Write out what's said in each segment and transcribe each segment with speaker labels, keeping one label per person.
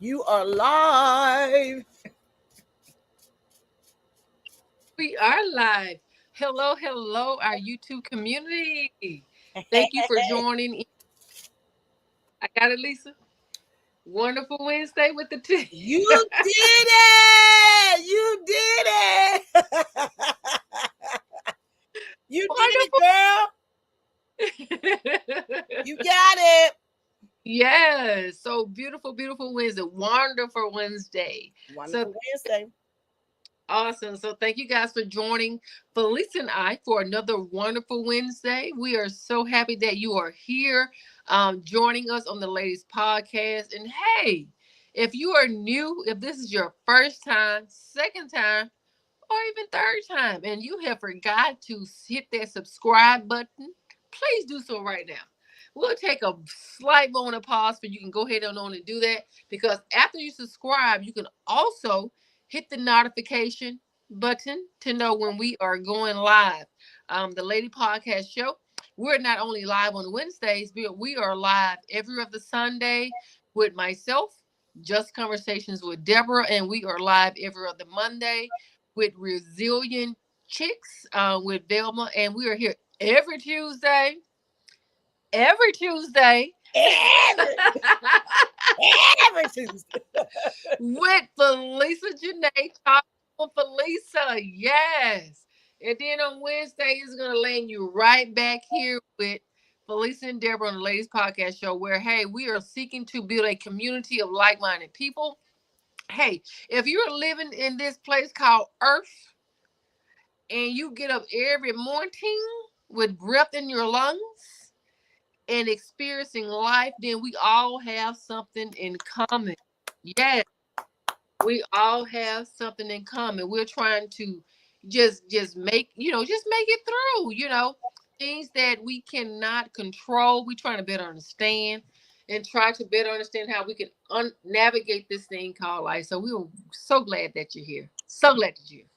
Speaker 1: You are live.
Speaker 2: We are live. Hello, our YouTube community. Thank you for joining. I got it, Lisa. Wonderful Wednesday with the T.
Speaker 1: You did it. You did it. You did it, girl. You got it.
Speaker 2: Yes. So beautiful Wednesday. Wonderful Wednesday.
Speaker 1: Wonderful Wednesday.
Speaker 2: Awesome. So thank you guys for joining Felicia and I for another wonderful Wednesday. We are so happy that you are here joining us on the Ladies Podcast. And hey, if you are new, if this is your first time, second time, or even third time, and you have forgot to hit that subscribe button, please do so right now. We'll take a slight moment of pause for you can go ahead and on and do that, because after you subscribe, you can also hit the notification button to know when we are going live. The Lady Podcast Show, we're not only live on Wednesdays, but we are live every other Sunday with myself, Just Conversations with Deborah, and we are live every other Monday with Resilient Chicks with Velma, and we are here every Tuesday. Every Tuesday.
Speaker 1: Every Tuesday.
Speaker 2: With Felicia Janae, talking with Felicia. Yes. And then on Wednesday, it's going to land you right back here with Felicia and Deborah on the Ladies Podcast Show, where, hey, we are seeking to build a community of like-minded people. Hey, if you're living in this place called Earth and you get up every morning with breath in your lungs and experiencing life, then we all have something in common. Yes, we all have something in common. We're trying to just make, just make it through, things that we cannot control. We're trying to better understand and try to better understand how we can navigate this thing called life. So we were so glad that you're here. So glad that you're here.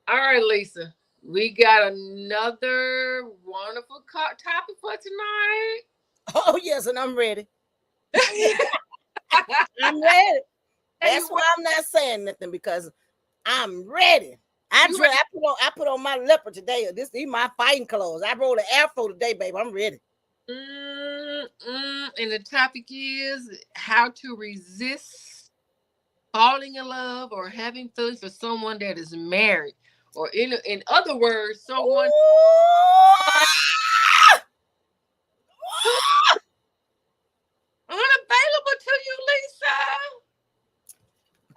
Speaker 2: All right, Lisa, we got another wonderful topic for tonight.
Speaker 1: Oh, yes, and I'm ready. I'm ready. That's why I'm not saying nothing, because I'm ready. I put on my leopard today. These my fighting clothes. I rolled an afro today, baby. I'm ready.
Speaker 2: And the topic is how to resist falling in love or having feelings for someone that is married, or in other words, someone unavailable to you, Lisa.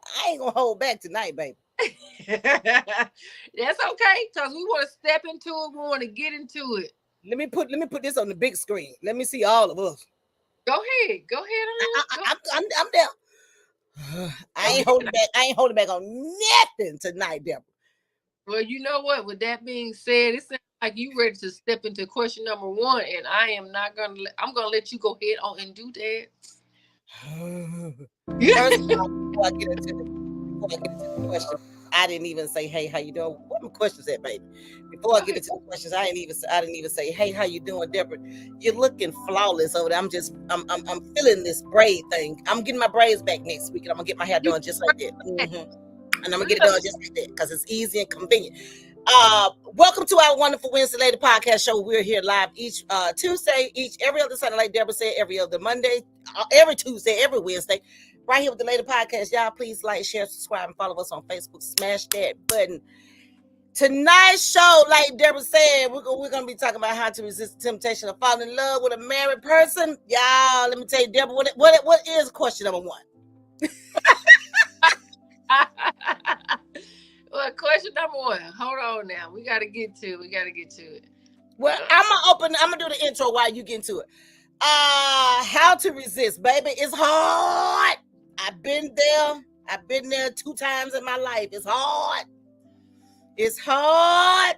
Speaker 1: I ain't gonna hold back tonight, baby.
Speaker 2: That's okay, because we want to step into it. We want to get into it.
Speaker 1: Let me put this on the big screen. Let me see all of us.
Speaker 2: Go ahead.
Speaker 1: I'm there. I ain't holding back on nothing tonight, Deborah.
Speaker 2: Well, you know what? With that being said, it sounds like you ready to step into question number one, and I am not gonna. I'm gonna let you go ahead on and do that.
Speaker 1: First of all, before I get into the question, I didn't even say, "Hey, how you doing?" What are my questions at, baby? Before I get into the questions, I didn't even say, "Hey, how you doing, Deborah? You're looking flawless over there." I'm feeling this braid thing. I'm getting my braids back next week, and I'm gonna get my hair done just like that. And I'm gonna get it done just like that because it's easy and convenient. Welcome to our wonderful Wednesday Lady Podcast Show. We're here live each Tuesday, every other Sunday, like Deborah said, every other Monday, every Tuesday, every Wednesday, right here with the Lady Podcast. Y'all, please like, share, subscribe, and follow us on Facebook. Smash that button. Tonight's show, like Deborah said, we're gonna be talking about how to resist the temptation of falling in love with a married person. Y'all, let me tell you, Deborah, what is question number one?
Speaker 2: Well, question number one. Hold on now. We gotta get to it.
Speaker 1: Well, I'm gonna do the intro while you get into it. How to resist, baby. It's hard. I've been there 2 times in my life. It's hard.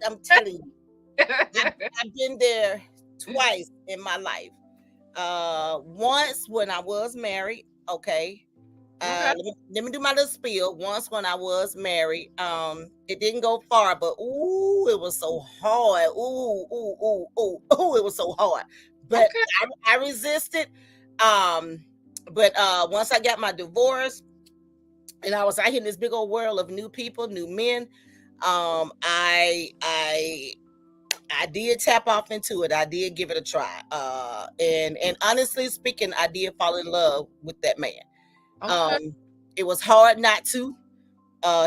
Speaker 1: I'm telling you. I've been there twice in my life. Once when I was married, okay. Let me do my little spiel. Once when I was married, it didn't go far, but it was so hard. It was so hard. But I resisted. But once I got my divorce and I was out here in this big old world of new people, new men, I did tap off into it. I did give it a try. And honestly speaking, I did fall in love with that man.
Speaker 2: Okay.
Speaker 1: Um, it was hard not to.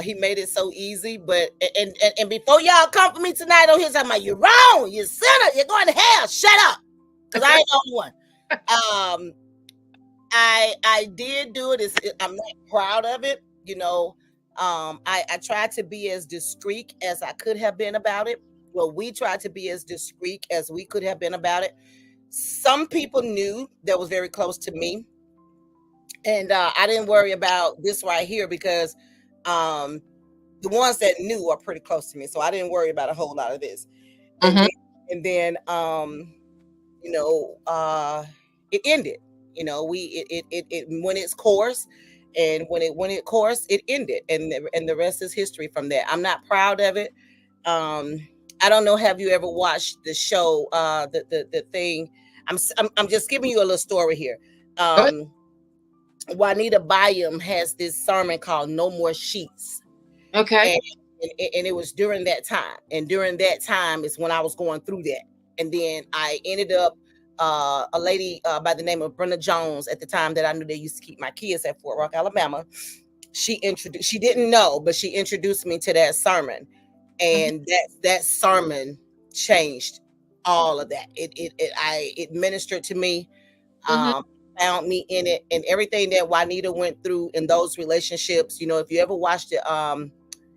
Speaker 1: He made it so easy, but and before y'all come for me tonight on here talking about you're wrong, you sinner, you're going to hell. Shut up, because I ain't the only one. Um, I did do it. I'm not proud of it, you know. I tried to be as discreet as I could have been about it. Well, we tried to be as discreet as we could have been about it. Some people knew that was very close to me, and I didn't worry about this right here because um, the ones that knew are pretty close to me, so I didn't worry about a whole lot of this. And
Speaker 2: Mm-hmm.
Speaker 1: then, and then, you know, it ended. You know, it when its course, and when it course, it ended, and the rest is history from there. I'm not proud of it. Um, I don't know. Have you ever watched the show? The thing. I'm just giving you a little story here.
Speaker 2: Good.
Speaker 1: Juanita Byam has this sermon called "No More Sheets,"
Speaker 2: Okay.
Speaker 1: and, and it was during that time, and during that time is when I was going through that, and then I ended up a lady by the name of Brenda Jones at the time that I knew they used to keep my kids at Fort Rock, Alabama. She didn't know, but she introduced me to that sermon,
Speaker 2: Mm-hmm.
Speaker 1: and that sermon changed all of that. It ministered to me,
Speaker 2: Mm-hmm.
Speaker 1: um, found me in it, and everything that Juanita went through in those relationships. You know, if you ever watched it,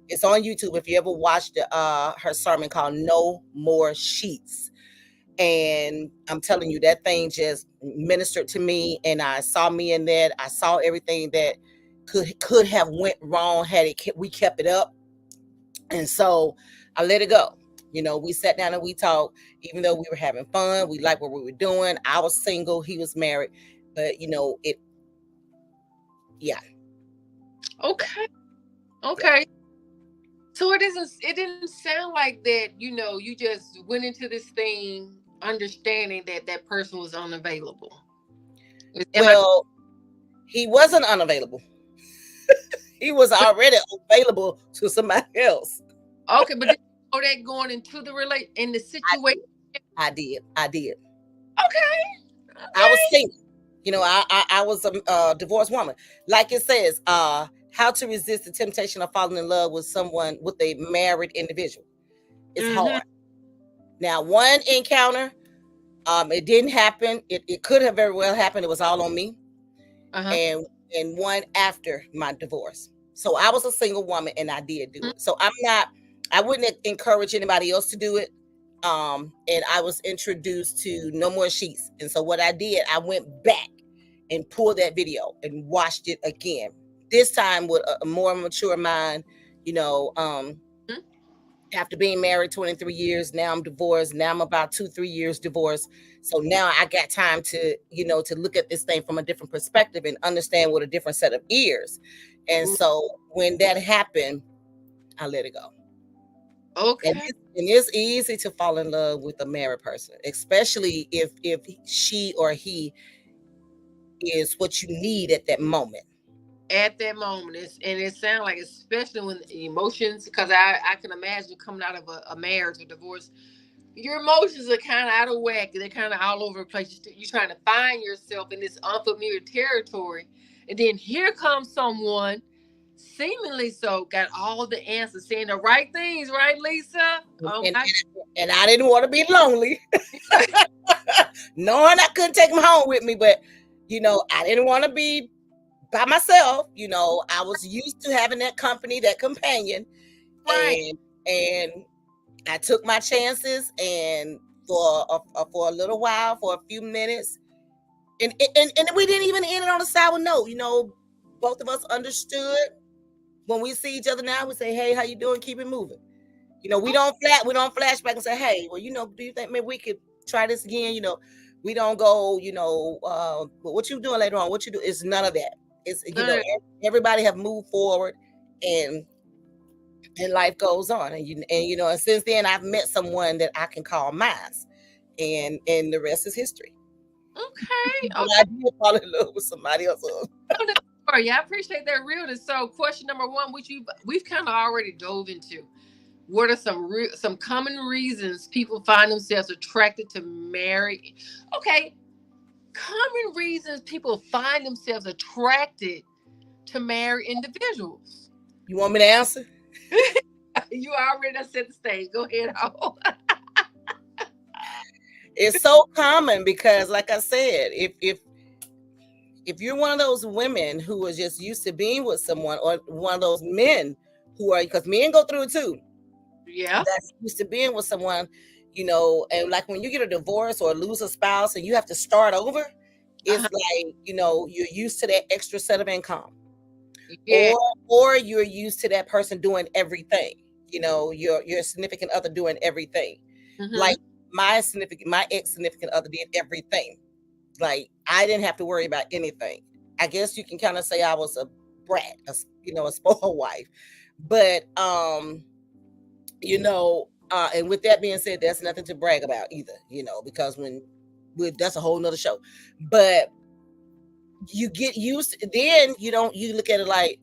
Speaker 1: it's on YouTube. If you ever watched her sermon called "No More Sheets," and I'm telling you, that thing just ministered to me, and I saw me in that. I saw everything that could have went wrong had we kept it up, and so I let it go. You know, we sat down and we talked, even though we were having fun, we liked what we were doing. I was single, he was married, but you know, yeah,
Speaker 2: Okay.
Speaker 1: yeah.
Speaker 2: Okay. So it didn't sound like that, you just went into this thing understanding that that person was unavailable. Am I
Speaker 1: Well, he wasn't unavailable. He was already available to somebody else.
Speaker 2: okay? But did you know that going into the in the
Speaker 1: I
Speaker 2: situation?
Speaker 1: did. I did. I did.
Speaker 2: Okay.
Speaker 1: I was
Speaker 2: Okay.
Speaker 1: single. You know, I was a divorced woman. Like it says, how to resist the temptation of falling in love with someone, with a married individual. It's
Speaker 2: Mm-hmm.
Speaker 1: hard. Now, one encounter, it didn't happen. It could have very well happened. It was all on me.
Speaker 2: Uh-huh.
Speaker 1: And one after my divorce. So I was a single woman and I did do it. So I wouldn't encourage anybody else to do it. And I was introduced to No More Sheets. And so what I did, I went back and pulled that video and watched it again. This time with a more mature mind, you know,
Speaker 2: Mhm.
Speaker 1: after being married 23 years, now I'm divorced. Now I'm about 2, 3 years divorced. So now I got time to, you know, to look at this thing from a different perspective and understand with a different set of ears. And so when that happened, I let it go.
Speaker 2: Okay.
Speaker 1: And it's easy to fall in love with a married person, especially if she or he is what you need at that moment.
Speaker 2: At that moment, and it sounds like, especially when emotions, because I can imagine coming out of a marriage or divorce, your emotions are kind of out of whack. They're kind of all over the place. You're trying to find yourself in this unfamiliar territory. And then here comes someone, seemingly so, got all the answers, saying the right things, right, Lisa?
Speaker 1: And,
Speaker 2: Oh
Speaker 1: and,
Speaker 2: my
Speaker 1: and I didn't want to be lonely,
Speaker 2: God.
Speaker 1: knowing I couldn't take him home with me. But, you know, I didn't want to be by myself. You know, I was used to having that company, that companion,
Speaker 2: Right.
Speaker 1: and I took my chances, and for a little while, for a few minutes, and we didn't even end it on a sour note. You know, both of us understood. When we see each other now, we say, "Hey, how you doing? Keep it moving." You know, we don't flash back and say, "Hey, well, you know, do you think maybe we could try this again?" You know, we don't go, you know, what you doing later on? What you do? It's none of that. It's, you know,
Speaker 2: No,
Speaker 1: everybody have moved forward, and life goes on, and you know, and since then I've met someone that I can call mine, and the rest is history.
Speaker 2: Okay.
Speaker 1: But
Speaker 2: Okay.
Speaker 1: I did fall in love with somebody else.
Speaker 2: Realness story. I appreciate that realness. So, question number one, which we've kind of already dove into. What are some common reasons people find themselves attracted to marry? Okay, common reasons people find themselves attracted to marry individuals.
Speaker 1: You want me to answer?
Speaker 2: You already done set the stage. Go ahead. Ho.
Speaker 1: It's so common because, like I said, if you're one of those women who are just used to being with someone, or one of those men who are, because men go through it too,
Speaker 2: Yeah.
Speaker 1: that's used to being with someone, and like when you get a divorce or lose a spouse and you have to start over,
Speaker 2: Uh-huh.
Speaker 1: it's like, you're used to that extra set of income,
Speaker 2: Yeah.
Speaker 1: or you're used to that person doing everything, your significant other doing everything.
Speaker 2: Mm-hmm.
Speaker 1: Like my ex significant other did everything. Like I didn't have to worry about anything. I guess you can kind of say I was a brat, a spoiled wife. But and with that being said, that's nothing to brag about either, because that's a whole nother show. But you get used then you look at it like,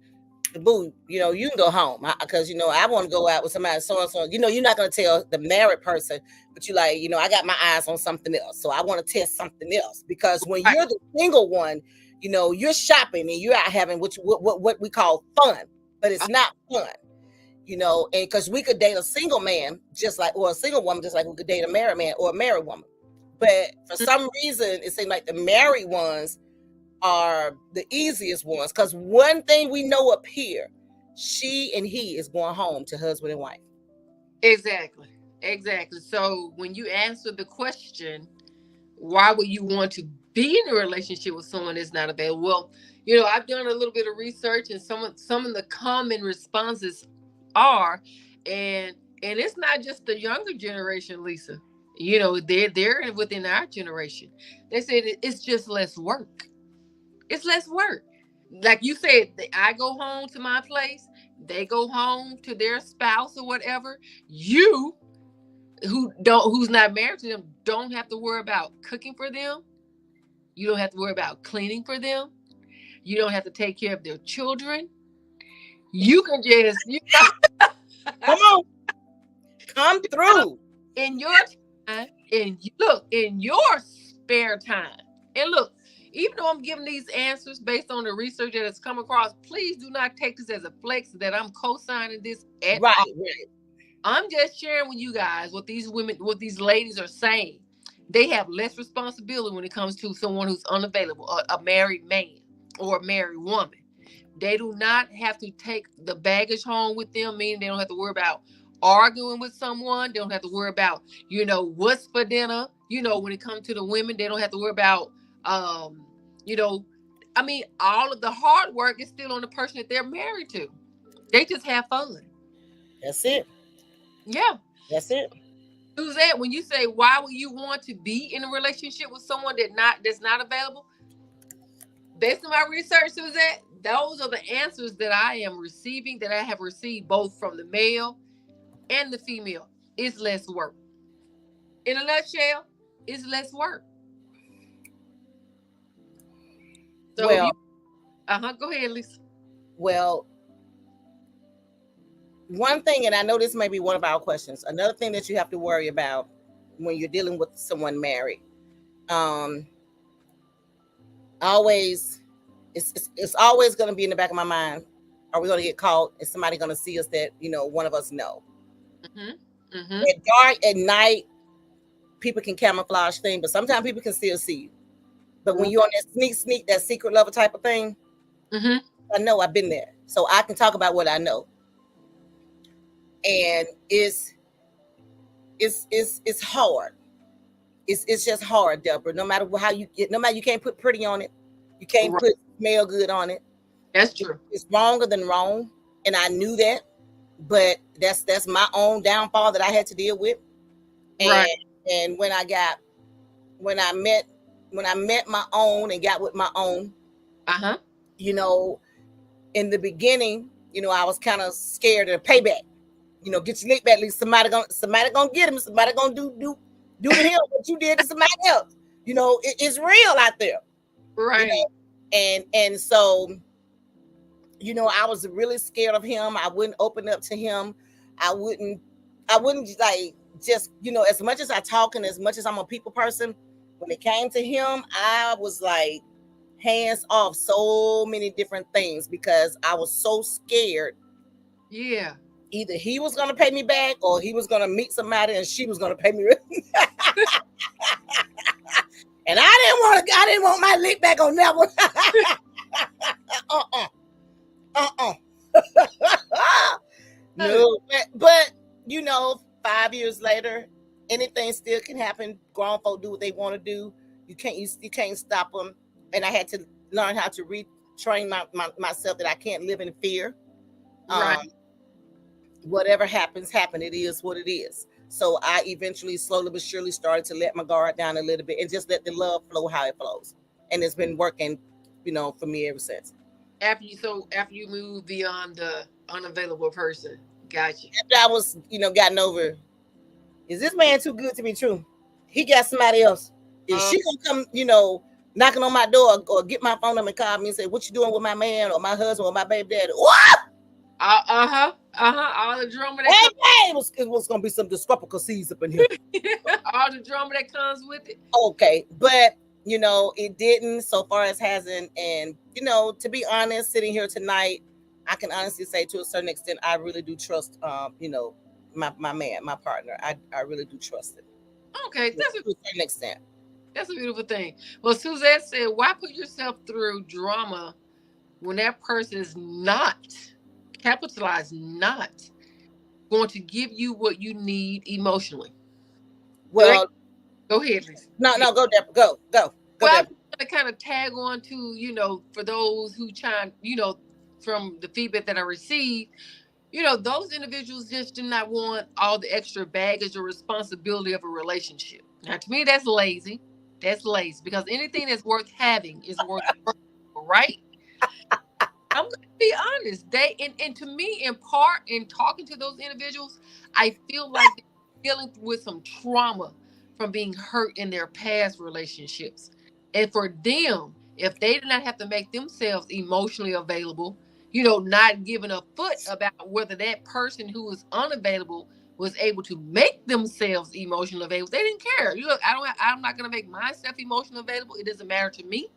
Speaker 1: boo, you can go home, because I want to go out with somebody so and so. You're not going to tell the married person, but you like, I got my eyes on something else, so I want to test something else. Because when
Speaker 2: Right.
Speaker 1: you're the single one, you're shopping and you're out having what we call fun, but it's not fun. And because we could date a single man just like, or a single woman just like we could date a married man or a married woman. But for some reason, it seemed like the married ones are the easiest ones, because one thing we know up here, she and he is going home to husband and wife.
Speaker 2: Exactly. Exactly. So when you answer the question, why would you want to be in a relationship with someone that's not available? Well, I've done a little bit of research, and some of the common responses are, and it's not just the younger generation, Lisa. They're within our generation. They said it's just less work. It's less work. Like you said, I go home to my place, they go home to their spouse or whatever. You who's not married to them don't have to worry about cooking for them. You don't have to worry about cleaning for them. You don't have to take care of their children. You can just,
Speaker 1: Come on, come through.
Speaker 2: in your time, in your spare time. And look, even though I'm giving these answers based on the research that has come across, please do not take this as a flex that I'm co-signing this at
Speaker 1: Right,
Speaker 2: all.
Speaker 1: right.
Speaker 2: I'm just sharing with you guys what these women, what these ladies are saying. They have less responsibility when it comes to someone who's unavailable, a married man or a married woman. They do not have to take the baggage home with them, meaning they don't have to worry about arguing with someone. They don't have to worry about, what's for dinner. When it comes to the women, they don't have to worry about, um, you know, all of the hard work is still on the person that they're married to. They just have fun.
Speaker 1: That's it.
Speaker 2: Yeah.
Speaker 1: That's it.
Speaker 2: Suzette, when you say why would you want to be in a relationship with someone that's not available, based on my research, Suzette, those are the answers that I am receiving, that I have received both from the male and the female. It's less work. In a nutshell, it's less work. So if you,
Speaker 1: Well,
Speaker 2: go ahead, Lisa.
Speaker 1: well, one thing, and I know this may be one of our questions. Another thing that you have to worry about when you're dealing with someone married, um, always, it's always going to be in the back of my mind. Are we going to get caught? Is somebody going to see us that one of us know?
Speaker 2: Mm-hmm. Mm-hmm.
Speaker 1: At dark, at night, people can camouflage things, but sometimes people can still see you. But when you're on that sneak, that secret lover type of thing,
Speaker 2: Mm-hmm.
Speaker 1: I know I've been there, so I can talk about what I know, and it's hard. It's just hard, Deborah. No matter how you get, no matter, you can't put pretty on it, you can't
Speaker 2: Right.
Speaker 1: put smell good on it.
Speaker 2: That's true.
Speaker 1: It's wronger than wrong, and I knew that, but that's my own downfall that I had to deal with.
Speaker 2: Right.
Speaker 1: And when I met when I met my own and got with my own,
Speaker 2: Uh-huh.
Speaker 1: you know, in the beginning, I was kind of scared of payback. Get your lick back. At least somebody gonna get him. Somebody gonna do to him what you did to somebody else. It's real out there, you know,
Speaker 2: Right.
Speaker 1: and so, I was really scared of him. I wouldn't open up to him. I wouldn't, I wouldn't like just, as much as I talk and as much as I'm a people person, when it came to him, I was like hands off so many different things because I was so scared.
Speaker 2: Yeah.
Speaker 1: Either he was gonna pay me back or he was gonna meet somebody and she was gonna pay me. And I didn't want my lick back on that one. uh-uh. Uh-uh.
Speaker 2: Oh,
Speaker 1: No, but 5 years later, anything still can happen. Grown folk do what they want to do. You can't stop them. And I had to learn how to retrain myself that I can't live in fear.
Speaker 2: right.
Speaker 1: Um, Whatever happen. It is what it is. So I eventually, slowly but surely, started to let my guard down a little bit and just let the love flow how it flows. And it's been working, for me ever since.
Speaker 2: After you move beyond the unavailable person. Gotcha.
Speaker 1: After I was, gotten over, is this man too good to be true? He got somebody else. Is
Speaker 2: Uh
Speaker 1: she gonna come, knocking on my door or get my phone number and call me and say, "What you doing with my man or my husband or my baby daddy?" What?
Speaker 2: uh-huh. Uh-huh. All the drama that
Speaker 1: Hey,
Speaker 2: comes
Speaker 1: hey, it was gonna be some discrepancies up in here.
Speaker 2: all the drama that comes with it.
Speaker 1: Okay, but it didn't so far as hasn't. And to be honest, sitting here tonight, I can honestly say to a certain extent I really do trust my man, my partner. I really do trust him.
Speaker 2: Okay,
Speaker 1: To a certain extent.
Speaker 2: that's a beautiful thing. Well, Suzette said, why put yourself through drama when that person is not, capitalized not, going to give you what you need emotionally? Go ahead,
Speaker 1: Well,
Speaker 2: go ahead, Lisa.
Speaker 1: no,
Speaker 2: Yeah.
Speaker 1: no, go Deborah, go
Speaker 2: Well, I'm
Speaker 1: Deborah.
Speaker 2: just gonna kind of tag on to, for those who chime, from the feedback that I received, those individuals just do not want all the extra baggage or responsibility of a relationship. Now, to me, that's lazy. That's lazy because anything that's worth having is worth, right? I'm gonna be honest. And to me, in part, in talking to those individuals, I feel like they're dealing with some trauma from being hurt in their past relationships. And for them, if they did not have to make themselves emotionally available, not giving a foot about whether that person who was unavailable was able to make themselves emotionally available, they didn't care. Look, I'm not gonna make myself emotionally available. It doesn't matter to me.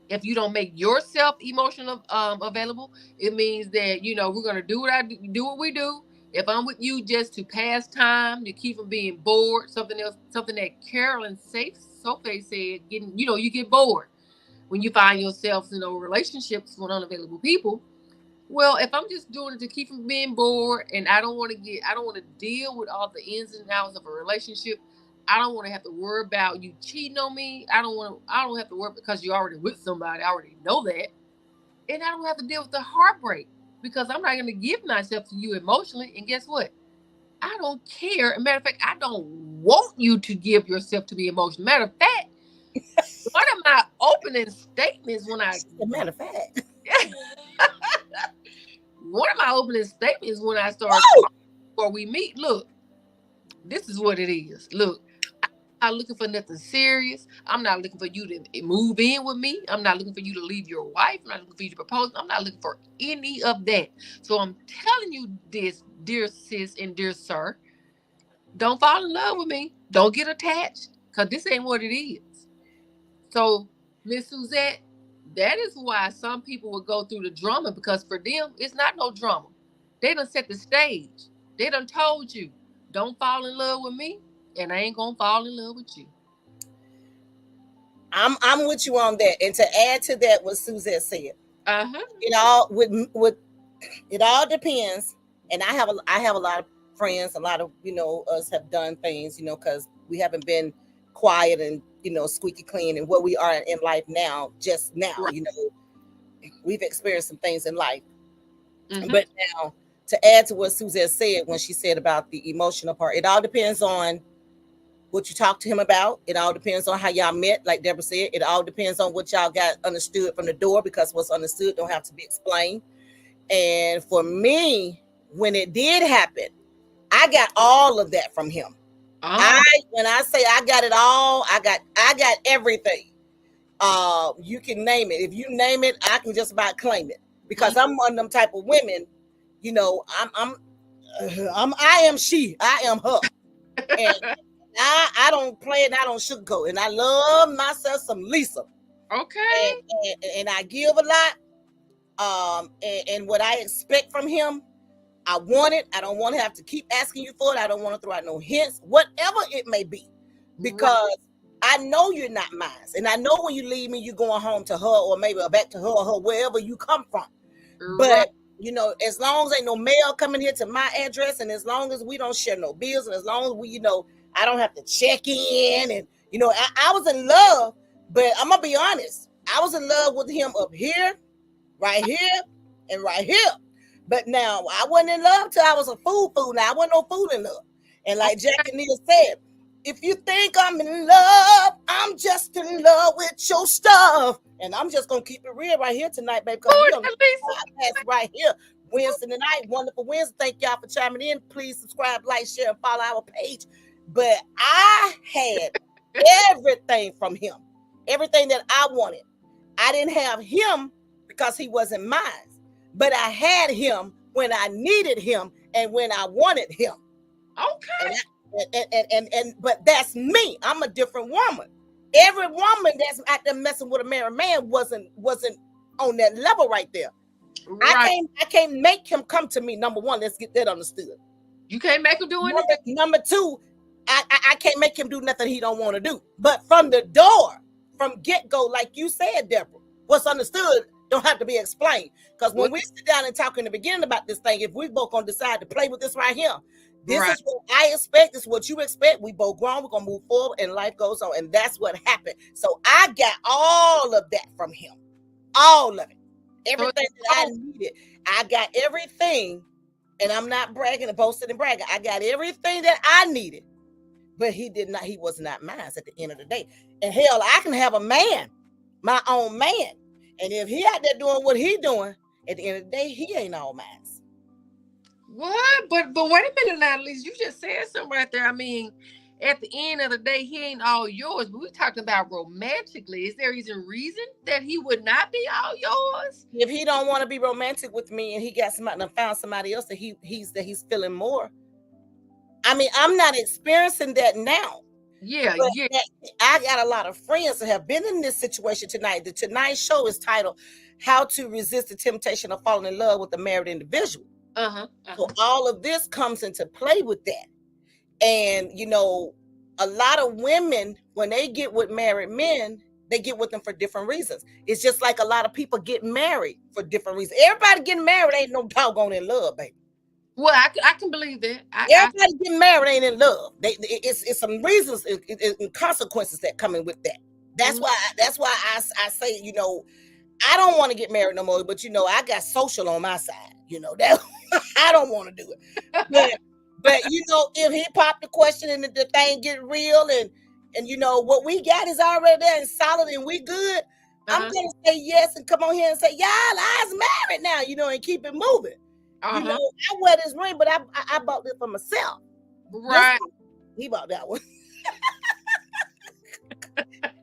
Speaker 2: If you don't make yourself emotional available, it means that we're gonna do what we do. If I'm with you just to pass time, to keep from being bored, something else, something that Carolyn Sophie said, you get bored when you find yourself in relationships with unavailable people. Well, if I'm just doing it to keep from being bored and I don't want to deal with all the ins and outs of a relationship. I don't want to have to worry about you cheating on me. I don't have to worry because you're already with somebody. I already know that. And I don't have to deal with the heartbreak because I'm not going to give myself to you emotionally. And guess what? I don't care. As a matter of fact, I don't want you to give yourself to me emotionally. Matter of fact, one of my opening statements when I
Speaker 1: As a matter of fact.
Speaker 2: one of my opening statements when I start
Speaker 1: Woo!
Speaker 2: talking before we meet, look, this is what it is. Look, I'm not looking for nothing serious. I'm not looking for you to move in with me. I'm not looking for you to leave your wife. I'm not looking for you to propose. I'm not looking for any of that. So I'm telling you this, dear sis and dear sir, don't fall in love with me. Don't get attached because this ain't what it is. So, Miss Suzette, that is why some people will go through the drama because for them, it's not no drama. They done set the stage. They done told you, don't fall in love with me, and I ain't gonna fall in love with you.
Speaker 1: I'm with you on that. And to add to that, what Suzette said,
Speaker 2: Uh huh.
Speaker 1: with it all depends. And I have a lot of friends. A lot of us have done things. Because we haven't been quiet and squeaky clean and what we are in life now. Just now,
Speaker 2: Right.
Speaker 1: we've experienced some things in life.
Speaker 2: Mm-hmm.
Speaker 1: But now, to add to what Suzette said when she said about the emotional part, it all depends on what you talk to him about. It all depends on how y'all met, like Deborah said. It all depends on what y'all got understood from the door because what's understood don't have to be explained. And for me, when it did happen, I got all of that from him.
Speaker 2: Oh,
Speaker 1: When I say I got it all, I got everything. You can name it. If you name it, I can just about claim it because
Speaker 2: mm,
Speaker 1: I'm one of them type of women. I am she. I am her, and I don't play and I don't sugarcoat. And I love myself some Lisa,
Speaker 2: okay.
Speaker 1: and I give a lot. And what I expect from him, I want it. I don't want to have to keep asking you for it. I don't want to throw out no hints, whatever it may be,
Speaker 2: Right.
Speaker 1: because I know you're not mine, and I know when you leave me, you're going home to her, or maybe back to her or her wherever you come from.
Speaker 2: Right.
Speaker 1: But as long as ain't no mail coming here to my address, and as long as we don't share no bills, and as long as we, I don't have to check in, and I was in love, but I'm gonna be honest, I was in love with him up here, right here, and right here. But now I wasn't in love till I was a fool. Now I wasn't no fool in love. And like Jack and Neil said, if you think I'm in love, I'm just in love with your stuff. And I'm just gonna keep it real right here tonight, baby, because we
Speaker 2: Oh,
Speaker 1: on the
Speaker 2: Lisa.
Speaker 1: podcast right here. Wednesday night, wonderful Wednesday. Thank y'all for chiming in. Please subscribe, like, share, and follow our page. But I had everything from him, everything that I wanted. I didn't have him because he wasn't mine, but I had him when I needed him and when I wanted him. And
Speaker 2: Okay.
Speaker 1: but that's me. I'm a different woman. Every woman that's out there messing with a married man wasn't on that level right there.
Speaker 2: Right.
Speaker 1: I can't make him come to me. Number one, let's get that understood.
Speaker 2: You can't make them do anything.
Speaker 1: Number two, I can't make him do nothing he don't want to do. But from the door, from get go, like you said, Deborah, what's understood don't have to be explained. Because
Speaker 2: Well,
Speaker 1: when we sit down and talk in the beginning about this thing, if we both gonna decide to play with this right here, this
Speaker 2: right.
Speaker 1: is what I expect. This is what you expect. We both grown. We're gonna move forward, and life goes on. And that's what happened. So I got all of that from him, all of it,
Speaker 2: So,
Speaker 1: everything that I needed. I got everything, and I'm not bragging and boasting and bragging. I got everything that I needed, but he did not. He was not mine at the end of the day. And hell, I can have a man, my own man, and if he out there doing what he doing, at the end of the day, he ain't all mine.
Speaker 2: what? But wait a minute now, Lisa. You just said something right there. I mean, at the end of the day, he ain't all yours. But we're talking about romantically. Is there even reason that he would not be all yours?
Speaker 1: If he don't want to be romantic with me, and he got somebody and found somebody else that he's feeling more. I mean, I'm not experiencing that now.
Speaker 2: Yeah,
Speaker 1: But
Speaker 2: yeah.
Speaker 1: I got a lot of friends that have been in this situation tonight. The tonight's show is titled "How to Resist the Temptation of Falling in Love with a Married Individual."
Speaker 2: Uh-huh.
Speaker 1: So
Speaker 2: Uh-huh.
Speaker 1: all of this comes into play with that. And a lot of women, when they get with married men, they get with them for different reasons. It's just like a lot of people get married for different reasons. Everybody getting married ain't no doggone in love, baby.
Speaker 2: Well, I can believe that. I
Speaker 1: Everybody getting married ain't in love. It's some reasons and consequences that come in with that. That's
Speaker 2: mm,
Speaker 1: why I say, I don't want to get married no more, but I got social on my side. That I don't want to do it. But if he popped the question and the thing get real, and what we got is already there and solid and we good, I'm
Speaker 2: uh-huh.
Speaker 1: gonna say yes and come on here and say, y'all, I's married now, and keep it moving.
Speaker 2: Uh-huh.
Speaker 1: I wear this ring, but I bought this for myself. This
Speaker 2: Right.
Speaker 1: one, he bought that one.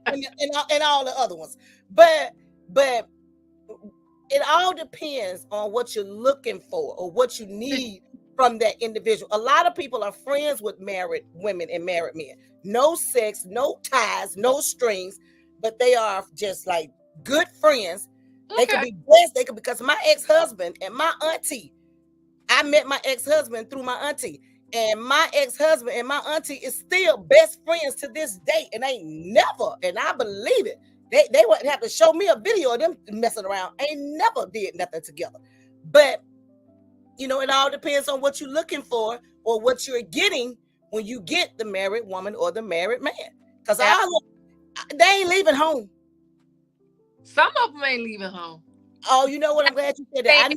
Speaker 1: and all the other ones. But it all depends on what you're looking for or what you need from that individual. A lot of people are friends with married women and married men. No sex, no ties, no strings, but they are just like good friends. They could
Speaker 2: Okay.
Speaker 1: be blessed. They could, because my ex-husband and my auntie, I met my ex-husband through my auntie. And my ex-husband and my auntie is still best friends to this day. And they never, and I believe it, they wouldn't have to show me a video of them messing around. Ain't never did nothing together. But it all depends on what you're looking for or what you're getting when you get the married woman or the married man. Because
Speaker 2: Yeah.
Speaker 1: they ain't leaving home.
Speaker 2: Some of them ain't leaving home.
Speaker 1: Oh, you know what? I'm glad you said that.
Speaker 2: They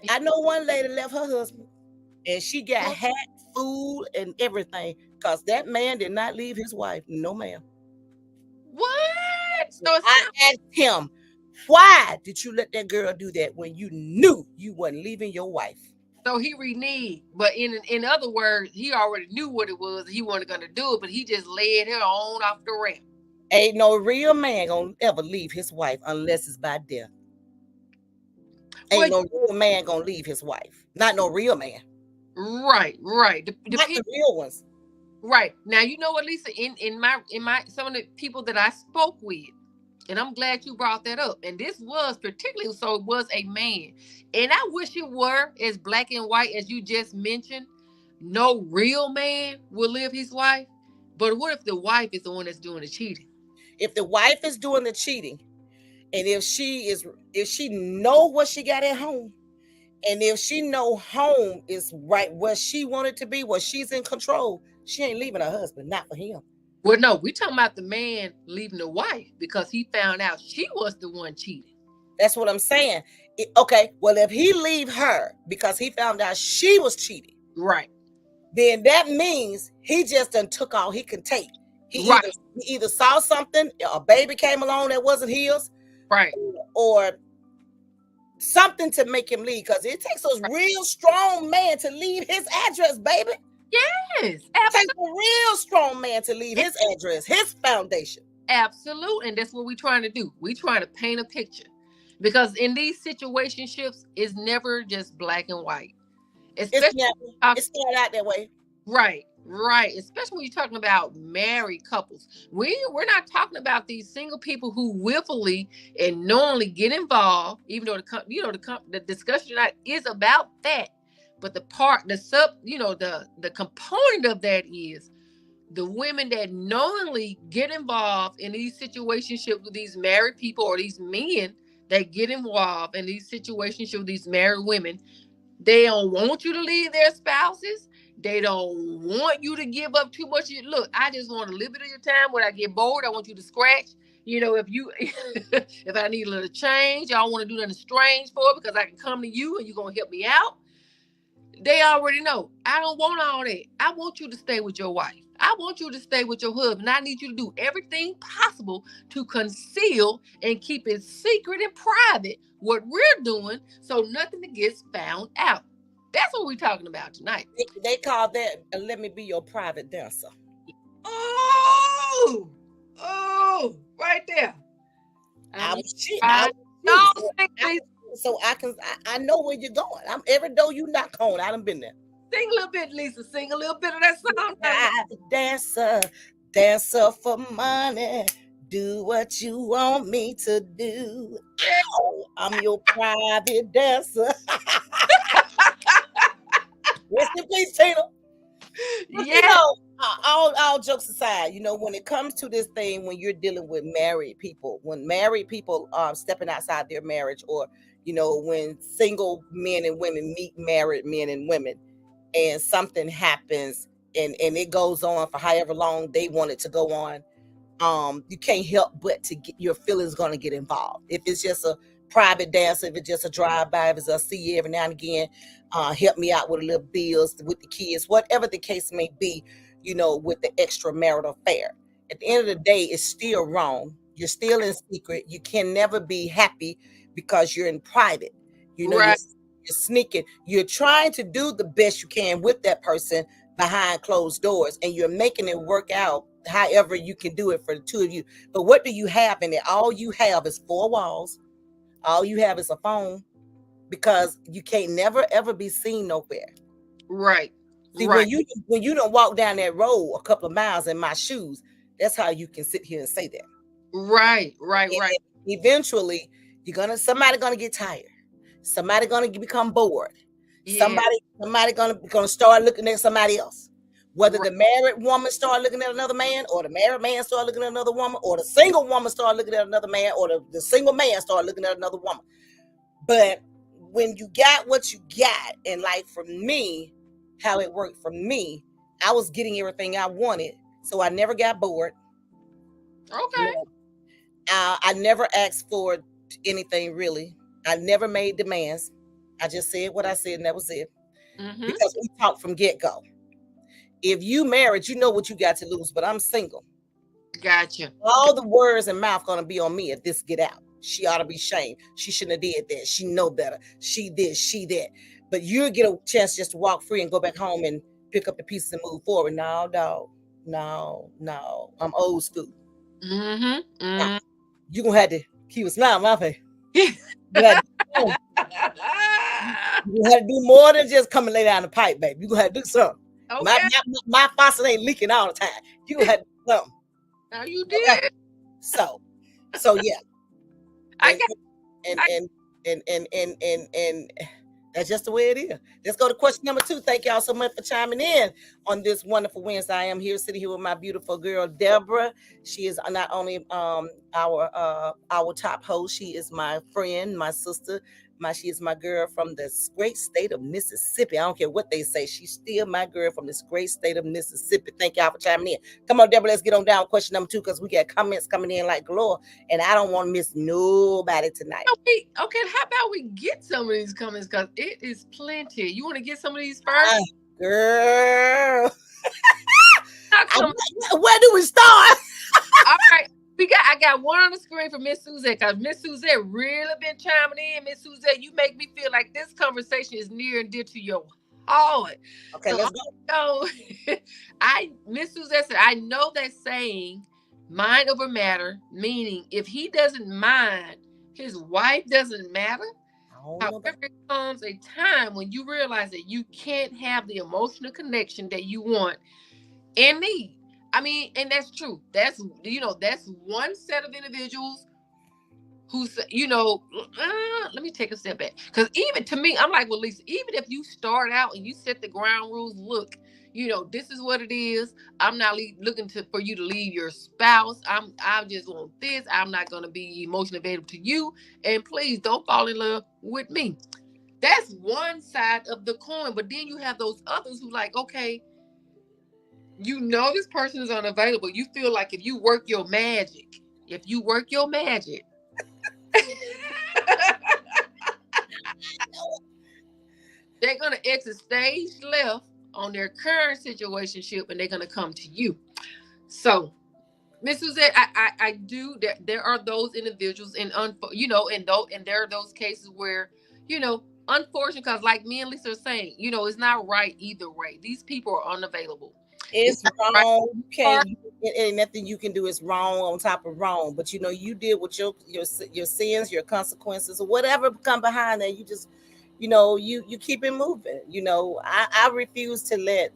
Speaker 1: I know one lady left her husband and she got hat, food, and everything because that man did not leave his wife. No, ma'am.
Speaker 2: What?
Speaker 1: So
Speaker 2: So it
Speaker 1: I
Speaker 2: sounds
Speaker 1: asked him, why did you let that girl do that when you knew you wasn't leaving your wife?
Speaker 2: So he reneged, but in other words, he already knew what it was. He wasn't gonna do it, but he just led her on off the ramp.
Speaker 1: Ain't no real man gonna ever leave his wife unless it's by death. Ain't
Speaker 2: Well,
Speaker 1: no real man gonna leave his wife. Not no real man.
Speaker 2: right.
Speaker 1: Not the real ones.
Speaker 2: Right now, you know what, Lisa? In my some of the people that I spoke with, and I'm glad you brought that up. And this was particularly so it was a man, and I wish it were as black and white as you just mentioned. No real man will leave his wife, but what if the wife is the one that's doing the cheating?
Speaker 1: If the wife is doing the cheating, and if she know what she got at home, and if she know home is right where she wanted to be, where she's in control, she ain't leaving her husband, not for him.
Speaker 2: Well, no, we talking about the man leaving the wife because he found out she was the one cheating.
Speaker 1: That's what I'm saying. Okay, well, if he leave her because he found out she was cheating,
Speaker 2: Right,
Speaker 1: then that means he just done took all he can take.
Speaker 2: right,
Speaker 1: He either saw something, a baby came along that wasn't his,
Speaker 2: right,
Speaker 1: or something to make him leave. Because it takes a
Speaker 2: right.
Speaker 1: real strong man to leave his address, baby.
Speaker 2: Yes,
Speaker 1: It takes a real strong man to leave his address, his foundation.
Speaker 2: absolutely. And that's what we're trying to do. We're trying to paint a picture. Because in these situationships, it's never just black and white.
Speaker 1: It's
Speaker 2: Especially
Speaker 1: not,
Speaker 2: talk,
Speaker 1: it's not out that way.
Speaker 2: right. Especially when you're talking about married couples. We're not talking about these single people who willfully and knowingly get involved, even though the discussion tonight is about that. But the component of that is the women that knowingly get involved in these situationships with these married people, or these men that get involved in these situationships with these married women. They don't want you to leave their spouses. They don't want you to give up too much. Look, I just want a little bit of your time. When I get bored, I want you to scratch. If you if I need a little change, I don't want to do nothing strange for it because I can come to you and you're gonna help me out. They already know. I don't want all that. I want you to stay with your wife. I want you to stay with your husband. I need you to do everything possible to conceal and keep it secret and private what we're doing so nothing gets found out. That's what we're talking about tonight.
Speaker 1: They call that let me be your private dancer.
Speaker 2: Oh, right there. I
Speaker 1: I
Speaker 2: mean,
Speaker 1: was cheating. I
Speaker 2: I
Speaker 1: was
Speaker 2: know,
Speaker 1: cheating. So I know where you're going. I'm every door you knock on, I done been there.
Speaker 2: sing a little bit, Lisa. Sing a little bit of that song.
Speaker 1: Private dancer, dancer for money. Do what you want me to do. Ow, I'm your private dancer. Rest in peace, Tina. But
Speaker 2: Yeah,
Speaker 1: all jokes aside, when it comes to this thing, when you're dealing with married people, when married people are stepping outside their marriage, or when single men and women meet married men and women, and something happens, and it goes on for however long they want it to go on, you can't help but to get your feelings going to get involved. If it's just a private dance, if it's just a drive-by, if it's a see you every now and again, help me out with a little bills with the kids, whatever the case may be, with the extramarital affair. At the end of the day, it's still wrong. You're still in secret. You can never be happy because you're in private.
Speaker 2: right,
Speaker 1: You're sneaking. You're trying to do the best you can with that person behind closed doors, and you're making it work out however you can do it for the two of you. But what do you have in it? All you have is four walls. All you have is a phone, because you can't never ever be seen nowhere.
Speaker 2: right,
Speaker 1: See,
Speaker 2: right,
Speaker 1: when you don't walk down that road a couple of miles in my shoes, that's how you can sit here and say that.
Speaker 2: right.
Speaker 1: And eventually, somebody gonna get tired. Somebody gonna become bored.
Speaker 2: Yeah,
Speaker 1: Somebody gonna start looking at somebody else. Whether
Speaker 2: right,
Speaker 1: the married woman start looking at another man, or the married man start looking at another woman, or the single woman start looking at another man, or the single man start looking at another woman. But when you got what you got, and like for me, how it worked for me, I was getting everything I wanted, so I never got bored. You
Speaker 2: okay.
Speaker 1: know, I never asked for anything really. I never made demands. I just said what I said, and that was it.
Speaker 2: Mm-hmm.
Speaker 1: Because we talked from get go. If you married, you know what you got to lose. But I'm single.
Speaker 2: Gotcha.
Speaker 1: All the words and mouth gonna be on me if this get out. She ought to be shamed. She shouldn't have did that. She know better. She did. She that. But you get a chance just to walk free and go back home and pick up the pieces and move forward. No, dog. No, no. I'm old school.
Speaker 2: Mm-hmm.
Speaker 1: Now,
Speaker 2: Mm-hmm.
Speaker 1: you gonna have to keep a smile on my face. You had you had to do more than just come and lay down the pipe, baby. You gonna have to do something. My
Speaker 2: Okay.
Speaker 1: my, my faucet ain't leaking all the time. You gonna have to do something.
Speaker 2: Now you
Speaker 1: Okay.
Speaker 2: did.
Speaker 1: So so yeah.
Speaker 2: I
Speaker 1: And
Speaker 2: got.
Speaker 1: and
Speaker 2: I
Speaker 1: and and that's just the way it is. Let's go to question number 2. Thank y'all so much for chiming in on this wonderful Wednesday. I am here sitting here with my beautiful girl Deborah. She is not only our top host, she is my friend, my sister. She is my girl from this great state of Mississippi. I don't care what they say. She's still my girl from this great state of Mississippi. Thank y'all for chiming in. Come on, Deborah, let's get on down with question number 2 because we got comments coming in like galore, and I don't want to miss nobody tonight.
Speaker 2: okay. How about we get some of these comments because it is plenty. You want to get some of these first?
Speaker 1: Ah, girl,
Speaker 2: Not some.
Speaker 1: where do we start?
Speaker 2: All right. I got one on the screen for Miss Suzette because Miss Suzette really been chiming in. Miss Suzette, you make me feel like this conversation is near and dear to your heart.
Speaker 1: Okay,
Speaker 2: So
Speaker 1: let's go.
Speaker 2: Miss Suzette said, I know that saying mind over matter, meaning if he doesn't mind, his wife doesn't matter.
Speaker 1: I don't know about
Speaker 2: However, it comes a time when you realize that you can't have the emotional connection that you want and need. I mean, and that's true. That's one set of individuals who say, let me take a step back. Because even to me, I'm like, well, Lisa, even if you start out and you set the ground rules, look, this is what it is. I'm not looking for you to leave your spouse. I just want this. I'm not going to be emotionally available to you. And please don't fall in love with me. That's one side of the coin. But then you have those others who like, okay, this person is unavailable. You feel like if you work your magic, they're gonna exit stage left on their current situationship, and they're gonna come to you. So, Miss Suzette, I do. There are those individuals, and there are those cases where, unfortunately, because like me and Lisa are saying, it's not right either way. These people are unavailable. It's
Speaker 1: it's
Speaker 2: not right.
Speaker 1: wrong. You can't. It ain't nothing you can do. It's wrong on top of wrong. But you deal with your sins, your consequences, or whatever come behind that. You just, you keep it moving. I refuse to let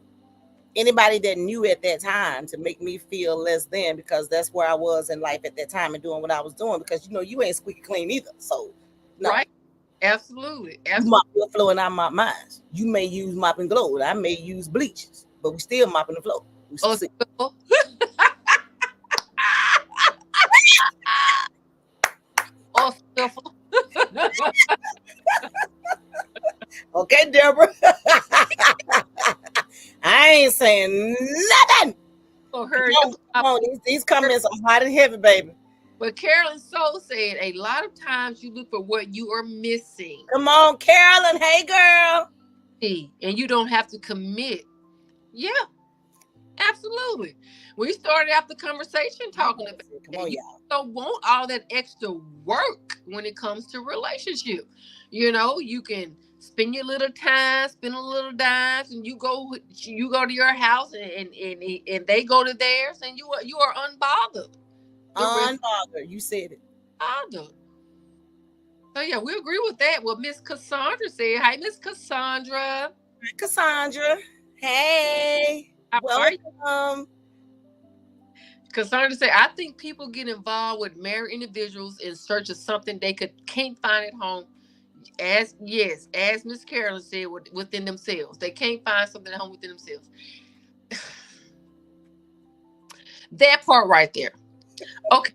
Speaker 1: anybody that knew at that time to make me feel less than because that's where I was in life at that time and doing what I was doing because you ain't squeaky clean either. So no,
Speaker 2: Right? Absolutely.
Speaker 1: you
Speaker 2: Absolutely.
Speaker 1: mop your floor and I mop mine. You may use mopping glue, I may use bleaches, but we still mopping the floor. We
Speaker 2: Oh,
Speaker 1: see.
Speaker 2: so- oh, scuffle.
Speaker 1: Okay, Deborah. I ain't saying nothing.
Speaker 2: So
Speaker 1: Come
Speaker 2: her,
Speaker 1: on, come on. These comments are hot and heavy, baby.
Speaker 2: but Carolyn Soul said a lot of times you look for what you are missing.
Speaker 1: Come on, Carolyn. Hey, girl.
Speaker 2: See, and you don't have to commit. Yeah, absolutely. We started out the conversation talking about
Speaker 1: Come
Speaker 2: that.
Speaker 1: on,
Speaker 2: You
Speaker 1: y'all.
Speaker 2: don't want all that extra work when it comes to relationship. You can spend your little time, spend a little dimes, and you go to your house and they go to theirs, and you are unbothered. The rest
Speaker 1: Unbothered. You said it.
Speaker 2: bothered. So yeah, we agree with that. What Miss Cassandra said. Hi, Miss Cassandra.
Speaker 1: Hi, Cassandra. Hey,
Speaker 2: How are you?
Speaker 1: welcome.
Speaker 2: Cassandra said, I think people get involved with married individuals in search of something they can't find at home. As Miss Carolyn said, within themselves. They can't find something at home within themselves. That part right there. Okay.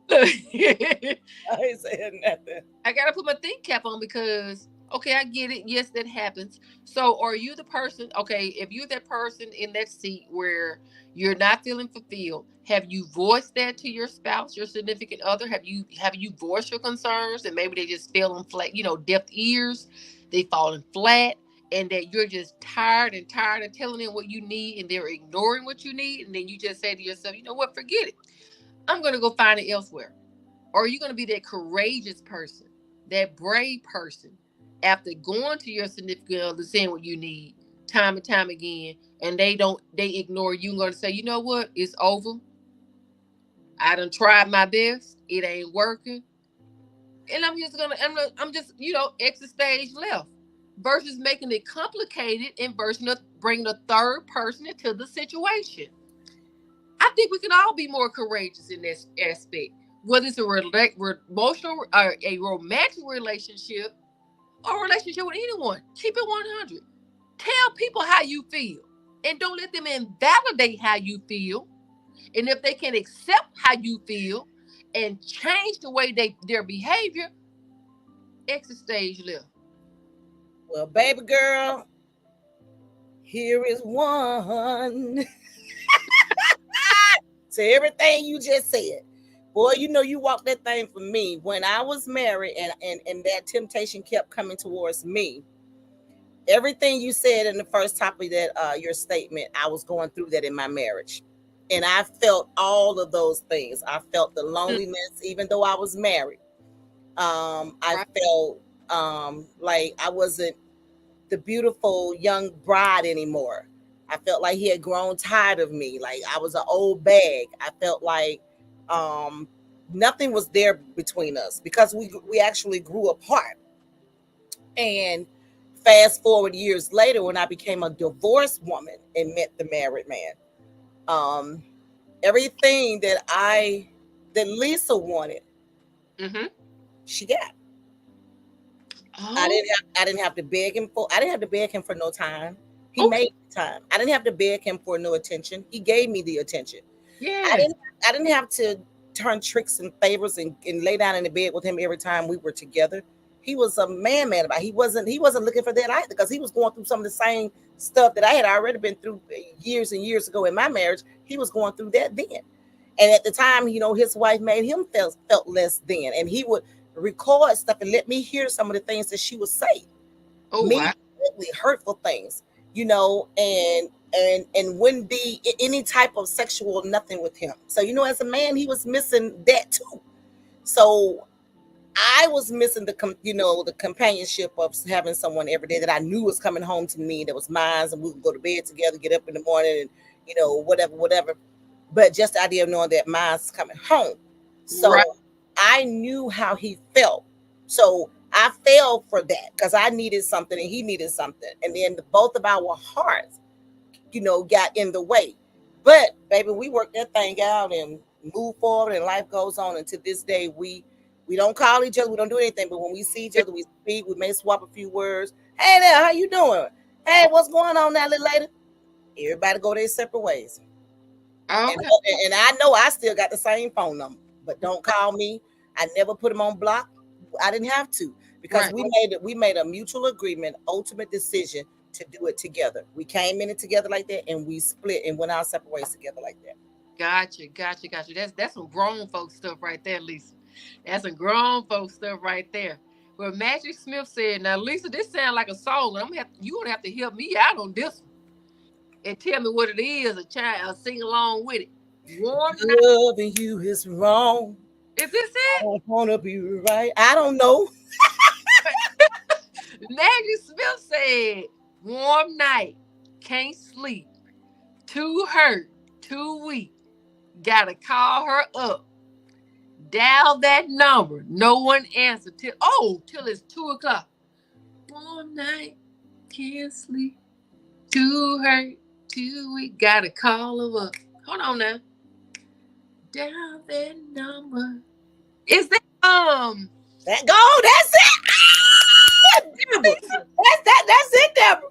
Speaker 1: I ain't saying nothing.
Speaker 2: I gotta put my think cap on because okay, I get it. Yes, that happens. So are you the person, okay, if you're that person in that seat where you're not feeling fulfilled, have you voiced that to your spouse, your significant other? Have you voiced your concerns and maybe they just fell on flat, deaf ears, they falling flat, and that you're just tired of telling them what you need and they're ignoring what you need, and then you just say to yourself, you know what, forget it. I'm gonna go find it elsewhere. Or are you going to be that courageous person, that brave person after going to your significant other, saying what you need time and time again, and they ignore you and going to say, you know what, it's over. I done tried my best. It ain't working. And I'm just, exit stage left. Versus making it complicated and versus bringing a third person into the situation. I think we can all be more courageous in this aspect. Whether it's emotional, or a romantic relationship, or a relationship with anyone, keep it 100. Tell people how you feel, and don't let them invalidate how you feel. And if they can accept how you feel and change the way their behavior, exit stage left.
Speaker 1: Well, baby girl, here is one to everything you just said. Boy, you know you walked that thing for me. When I was married and that temptation kept coming towards me, everything you said in the first topic that your statement, I was going through that in my marriage. And I felt all of those things. I felt the
Speaker 2: Mm,
Speaker 1: loneliness, even though I was married. I
Speaker 2: right,
Speaker 1: felt like I wasn't the beautiful young bride anymore. I felt like he had grown tired of me. Like I was an old bag. I felt like um, nothing was there between us because we actually grew apart. And fast forward years later, when I became a divorced woman and met the married man, um, everything that Lisa wanted,
Speaker 2: mm-hmm.
Speaker 1: she got.
Speaker 2: Oh,
Speaker 1: I didn't have to beg him for. I didn't have to beg him for no time. He
Speaker 2: okay,
Speaker 1: made time. I didn't have to beg him for no attention. He gave me the attention. I
Speaker 2: yes.
Speaker 1: didn't I didn't have to turn tricks and favors and lay down in the bed with him every time we were together. He was a man about it. He wasn't looking for that either because he was going through some of the same stuff that I had already been through years and years ago in my marriage. He was going through that then. And at the time, his wife made him felt less than. And he would record stuff and let me hear some of the things that she would say,
Speaker 2: Oh,
Speaker 1: mean,
Speaker 2: wow.
Speaker 1: ugly, hurtful things, and wouldn't be any type of sexual nothing with him. So as a man, he was missing that too. So I was missing the companionship of having someone every day that I knew was coming home to me, that was mine, and we would go to bed together, get up in the morning, and whatever, whatever. But just the idea of knowing that mine's coming home.
Speaker 2: Right.
Speaker 1: So I knew how he felt. So I fell for that because I needed something and he needed something. And then both of our hearts, got in the way. But baby, we worked that thing out and move forward and life goes on. And to this day, we don't call each other, we don't do anything. But when we see each other, we speak, we may swap a few words. Hey there, how you doing? Hey, what's going on now, little lady? Everybody go their separate ways. And
Speaker 2: Okay.
Speaker 1: and I know I still got the same phone number, but don't call me. I never put him on block. I didn't have to because
Speaker 2: Right.
Speaker 1: we made a mutual agreement, ultimate decision to do it together. We came in it together like that, and we split and went our separate ways together like that.
Speaker 2: Gotcha. Gotcha. Gotcha. That's some grown folk stuff right there, Lisa. That's some grown folk stuff right there. Well, Magic Smith said, "Now, Lisa, this sounds like a song. And you gonna have to help me out on this one and tell me what it is. A child, sing along with it. Warm night.
Speaker 1: Loving you is wrong.
Speaker 2: Is this
Speaker 1: I
Speaker 2: it?"
Speaker 1: don't want to be right. I don't know.
Speaker 2: Maggie Smith said, "Warm night, can't sleep, too hurt, too weak. Gotta call her up. Dial that number. No one answered till it's 2 o'clock. Warm night, can't sleep, too hurt, too weak. Gotta call her up. Hold on now. Dial that number. Is that
Speaker 1: That go. That's it, Deborah.
Speaker 2: Lisa?
Speaker 1: That's it, Deborah.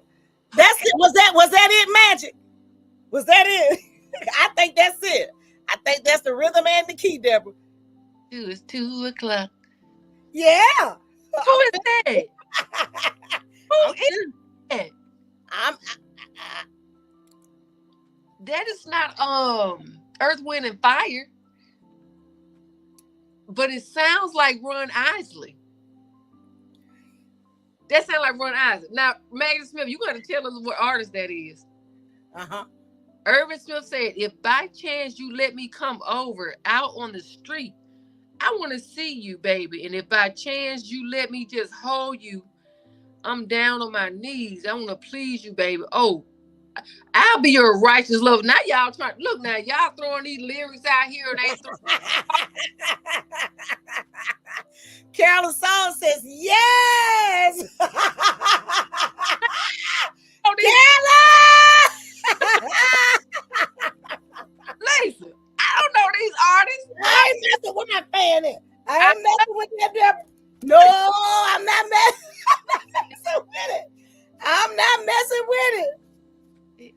Speaker 1: That's
Speaker 2: Okay.
Speaker 1: it. Was that it, Magic? Was that it? I think that's it. I think that's the rhythm and the key, Deborah.
Speaker 2: It's 2 o'clock.
Speaker 1: Yeah.
Speaker 2: Who is that? Who
Speaker 1: I'm
Speaker 2: is
Speaker 1: serious.
Speaker 2: that?
Speaker 1: I'm
Speaker 2: That is not Earth, Wind, and Fire, but it sounds like Ron Isley. That sounds like Ron Isley. Now, Maggie Smith, you got to tell us what artist that is.
Speaker 1: uh-huh.
Speaker 2: Irvin Smith said, "If by chance you let me come over out on the street, I want to see you, baby. And if by chance you let me just hold you I'm down on my knees. I want to please you, baby. Oh, I'll be your righteous love. Now y'all trying look now, y'all throwing these lyrics out here and ain't
Speaker 1: Carolyn Song says yes.
Speaker 2: throwing these
Speaker 1: Carolyn!
Speaker 2: Lisa. I don't know these artists, but
Speaker 1: I ain't messing with my fan it. I
Speaker 2: I
Speaker 1: ain't messing with that, Deborah. No, I'm not messing with it. I'm not messing with it.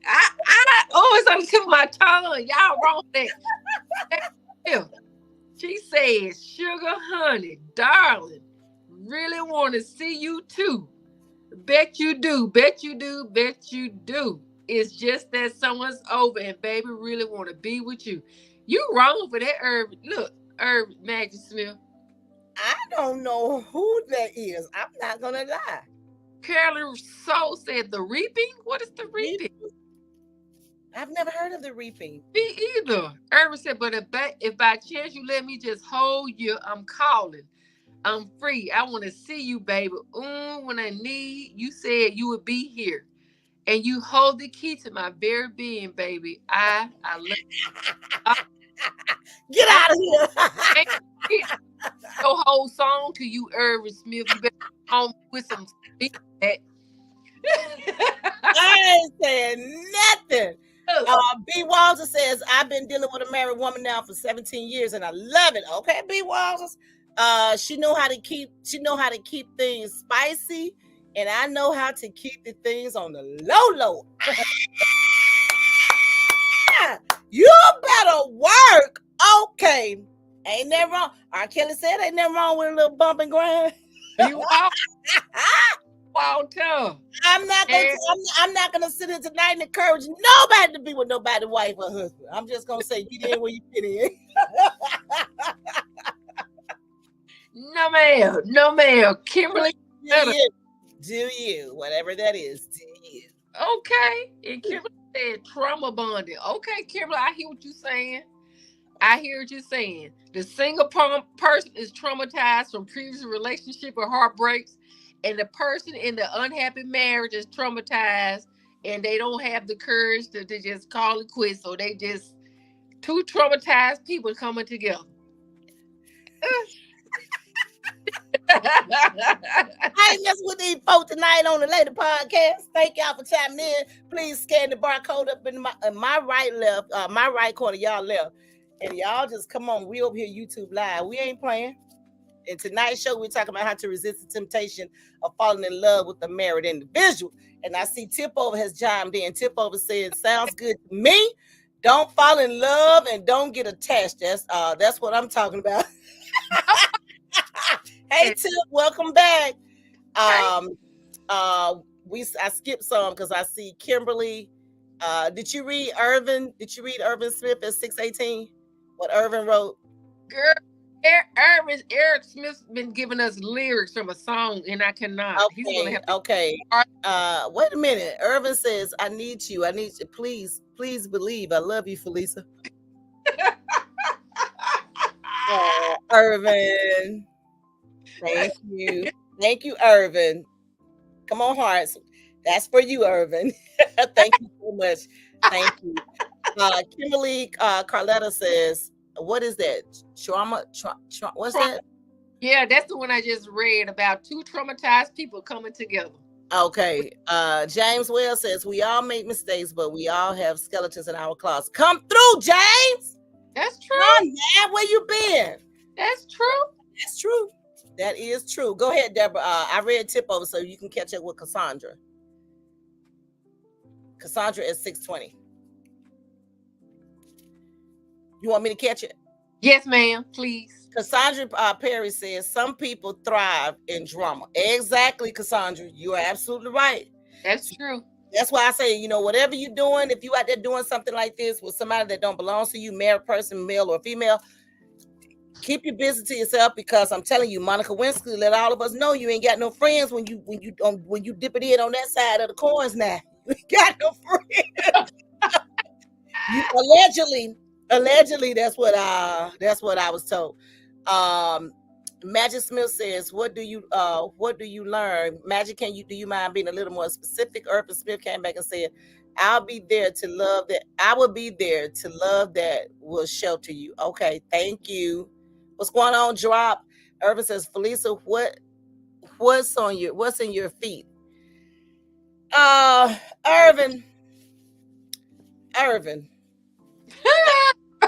Speaker 2: oh, it's on the tip of my tongue. Y'all wrong with that. Yeah. She says, sugar honey, darling, really want to see you too. Bet you do, bet you do, bet you do. It's just that someone's over and baby really want to be with you. You wrong for that, Irv. Look, Irv Magic Smith.
Speaker 1: I don't know who that is. I'm not gonna lie.
Speaker 2: Carolyn Soul said the reaping. What is the reaping?
Speaker 1: I've never heard of the reaping.
Speaker 2: Me either. Irvin said, but if by chance you let me just hold you, I'm calling. I'm free. I want to see you, baby. When I need, you said you would be here. And you hold the key to my very being, baby. I love I,
Speaker 1: Get
Speaker 2: I
Speaker 1: out of here.
Speaker 2: can't get your whole song to you, Irvin Smith. You better come home with some feedback.
Speaker 1: I ain't saying nothing. B. Walters says, I've been dealing with a married woman now for 17 years and I love it. Okay, B. Walters. She know how to keep things spicy, and I know how to keep the things on the low. You better work. Okay. Ain't nothing wrong. R. Kelly said ain't nothing wrong with a little bump and grind.
Speaker 2: You Walter.
Speaker 1: I'm not gonna sit here tonight and encourage nobody to be with nobody, wife or husband. I'm just gonna say get in where you fit in.
Speaker 2: No ma'am, no ma'am. Kimberly,
Speaker 1: do you, whatever that is, do you?
Speaker 2: Okay. And Kimberly said trauma bonding. Okay, Kimberly, I hear what you're saying. I hear what you're saying. The single person is traumatized from previous relationship or heartbreaks, and the person in the unhappy marriage is traumatized, and they don't have the courage to just call it quits. So they just two traumatized people coming together.
Speaker 1: I ain't messing with these folks tonight on the Lady Podcast. Thank y'all for chiming in. Please scan the barcode up in my right corner, y'all left. And y'all just come on. We over here YouTube Live. We ain't playing. In tonight's show, we're talking about how to resist the temptation of falling in love with a married individual. And I see Tip Over has chimed in. Tip Over said, sounds good to me. Don't fall in love and don't get attached. That's what I'm talking about. Hey Tip, welcome back. I skipped some because I see Kimberly. Did you read Irvin Smith at 618? What Irvin wrote?
Speaker 2: Girl, Eric Smith's been giving us lyrics from a song, and I cannot.
Speaker 1: Okay,
Speaker 2: He's gonna have to.
Speaker 1: Okay. Wait a minute. Irvin says, I need you. Please believe. I love you, Felisa. Irvin. Thank you, Irvin. Come on, hearts. That's for you, Irvin. Thank you so much. Thank you. Kimberly Carletta says, what is that? Trauma? What's that?
Speaker 2: Yeah, that's the one I just read about two traumatized people coming together.
Speaker 1: Okay. James Wells says, we all make mistakes, but we all have skeletons in our closet. Come through, James.
Speaker 2: That's true.
Speaker 1: Man, where you been?
Speaker 2: That's true.
Speaker 1: That's true. That is true. Go ahead, Deborah. I read Tip Over so you can catch up with Cassandra. Cassandra is 620. You want me to catch it?
Speaker 2: Yes, ma'am. Please.
Speaker 1: Cassandra Perry says, some people thrive in drama. Exactly, Cassandra. You are absolutely right.
Speaker 2: That's true.
Speaker 1: That's why I say, whatever you're doing, if you out there doing something like this with somebody that don't belong to you, married person, male or female, keep your business to yourself, because I'm telling you, Monica Winsky let all of us know you ain't got no friends when you dip it in on that side of the coins now. You ain't got no friends. Allegedly, that's what I was told. Magic Smith says, what do you learn? Magic, can you do you mind being a little more specific? Urban Smith came back and said, I'll be there to love that. I will be there to love that will shelter you. Okay, thank you. What's going on, Drop? Urban says, Felisa, what's in your feet? Uh Irvin, Irvin,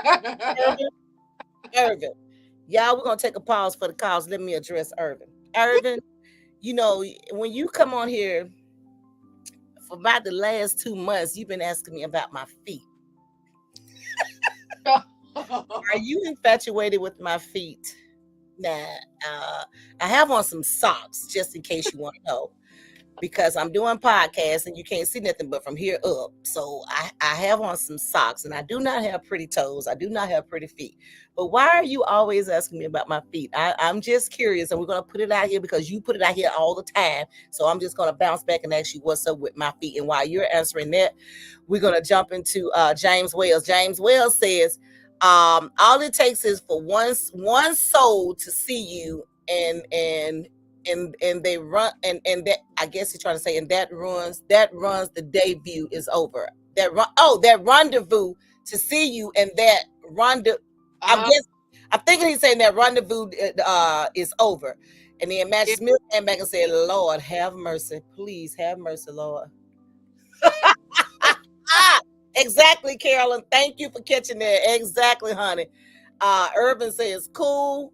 Speaker 1: Irvin, Irvin. Y'all, we're gonna take a pause for the cause. Let me address Irvin. Irvin, you know, when you come on here for about the last 2 months, you've been asking me about my feet. Are you infatuated with my feet? Nah, I have on some socks just in case you want to know, because I'm doing podcasts and you can't see nothing but from here up. So I have on some socks, and I do not have pretty toes. I do not have pretty feet. But why are you always asking me about my feet? I'm just curious, and we're going to put it out here because you put it out here all the time. So I'm just going to bounce back and ask you what's up with my feet. And while you're answering that, we're going to jump into James Wells. James Wells says, all it takes is for one soul to see you, and they run, and that, I guess he's trying to say, and that runs the debut is over. That rendezvous to see you, and that rendezvous. I'm thinking he's saying that rendezvous is over. And then Magic Smith came back and said, Lord, have mercy. Please have mercy, Lord. Exactly, Carolyn. Thank you for catching that. Exactly, honey. Urban says, cool.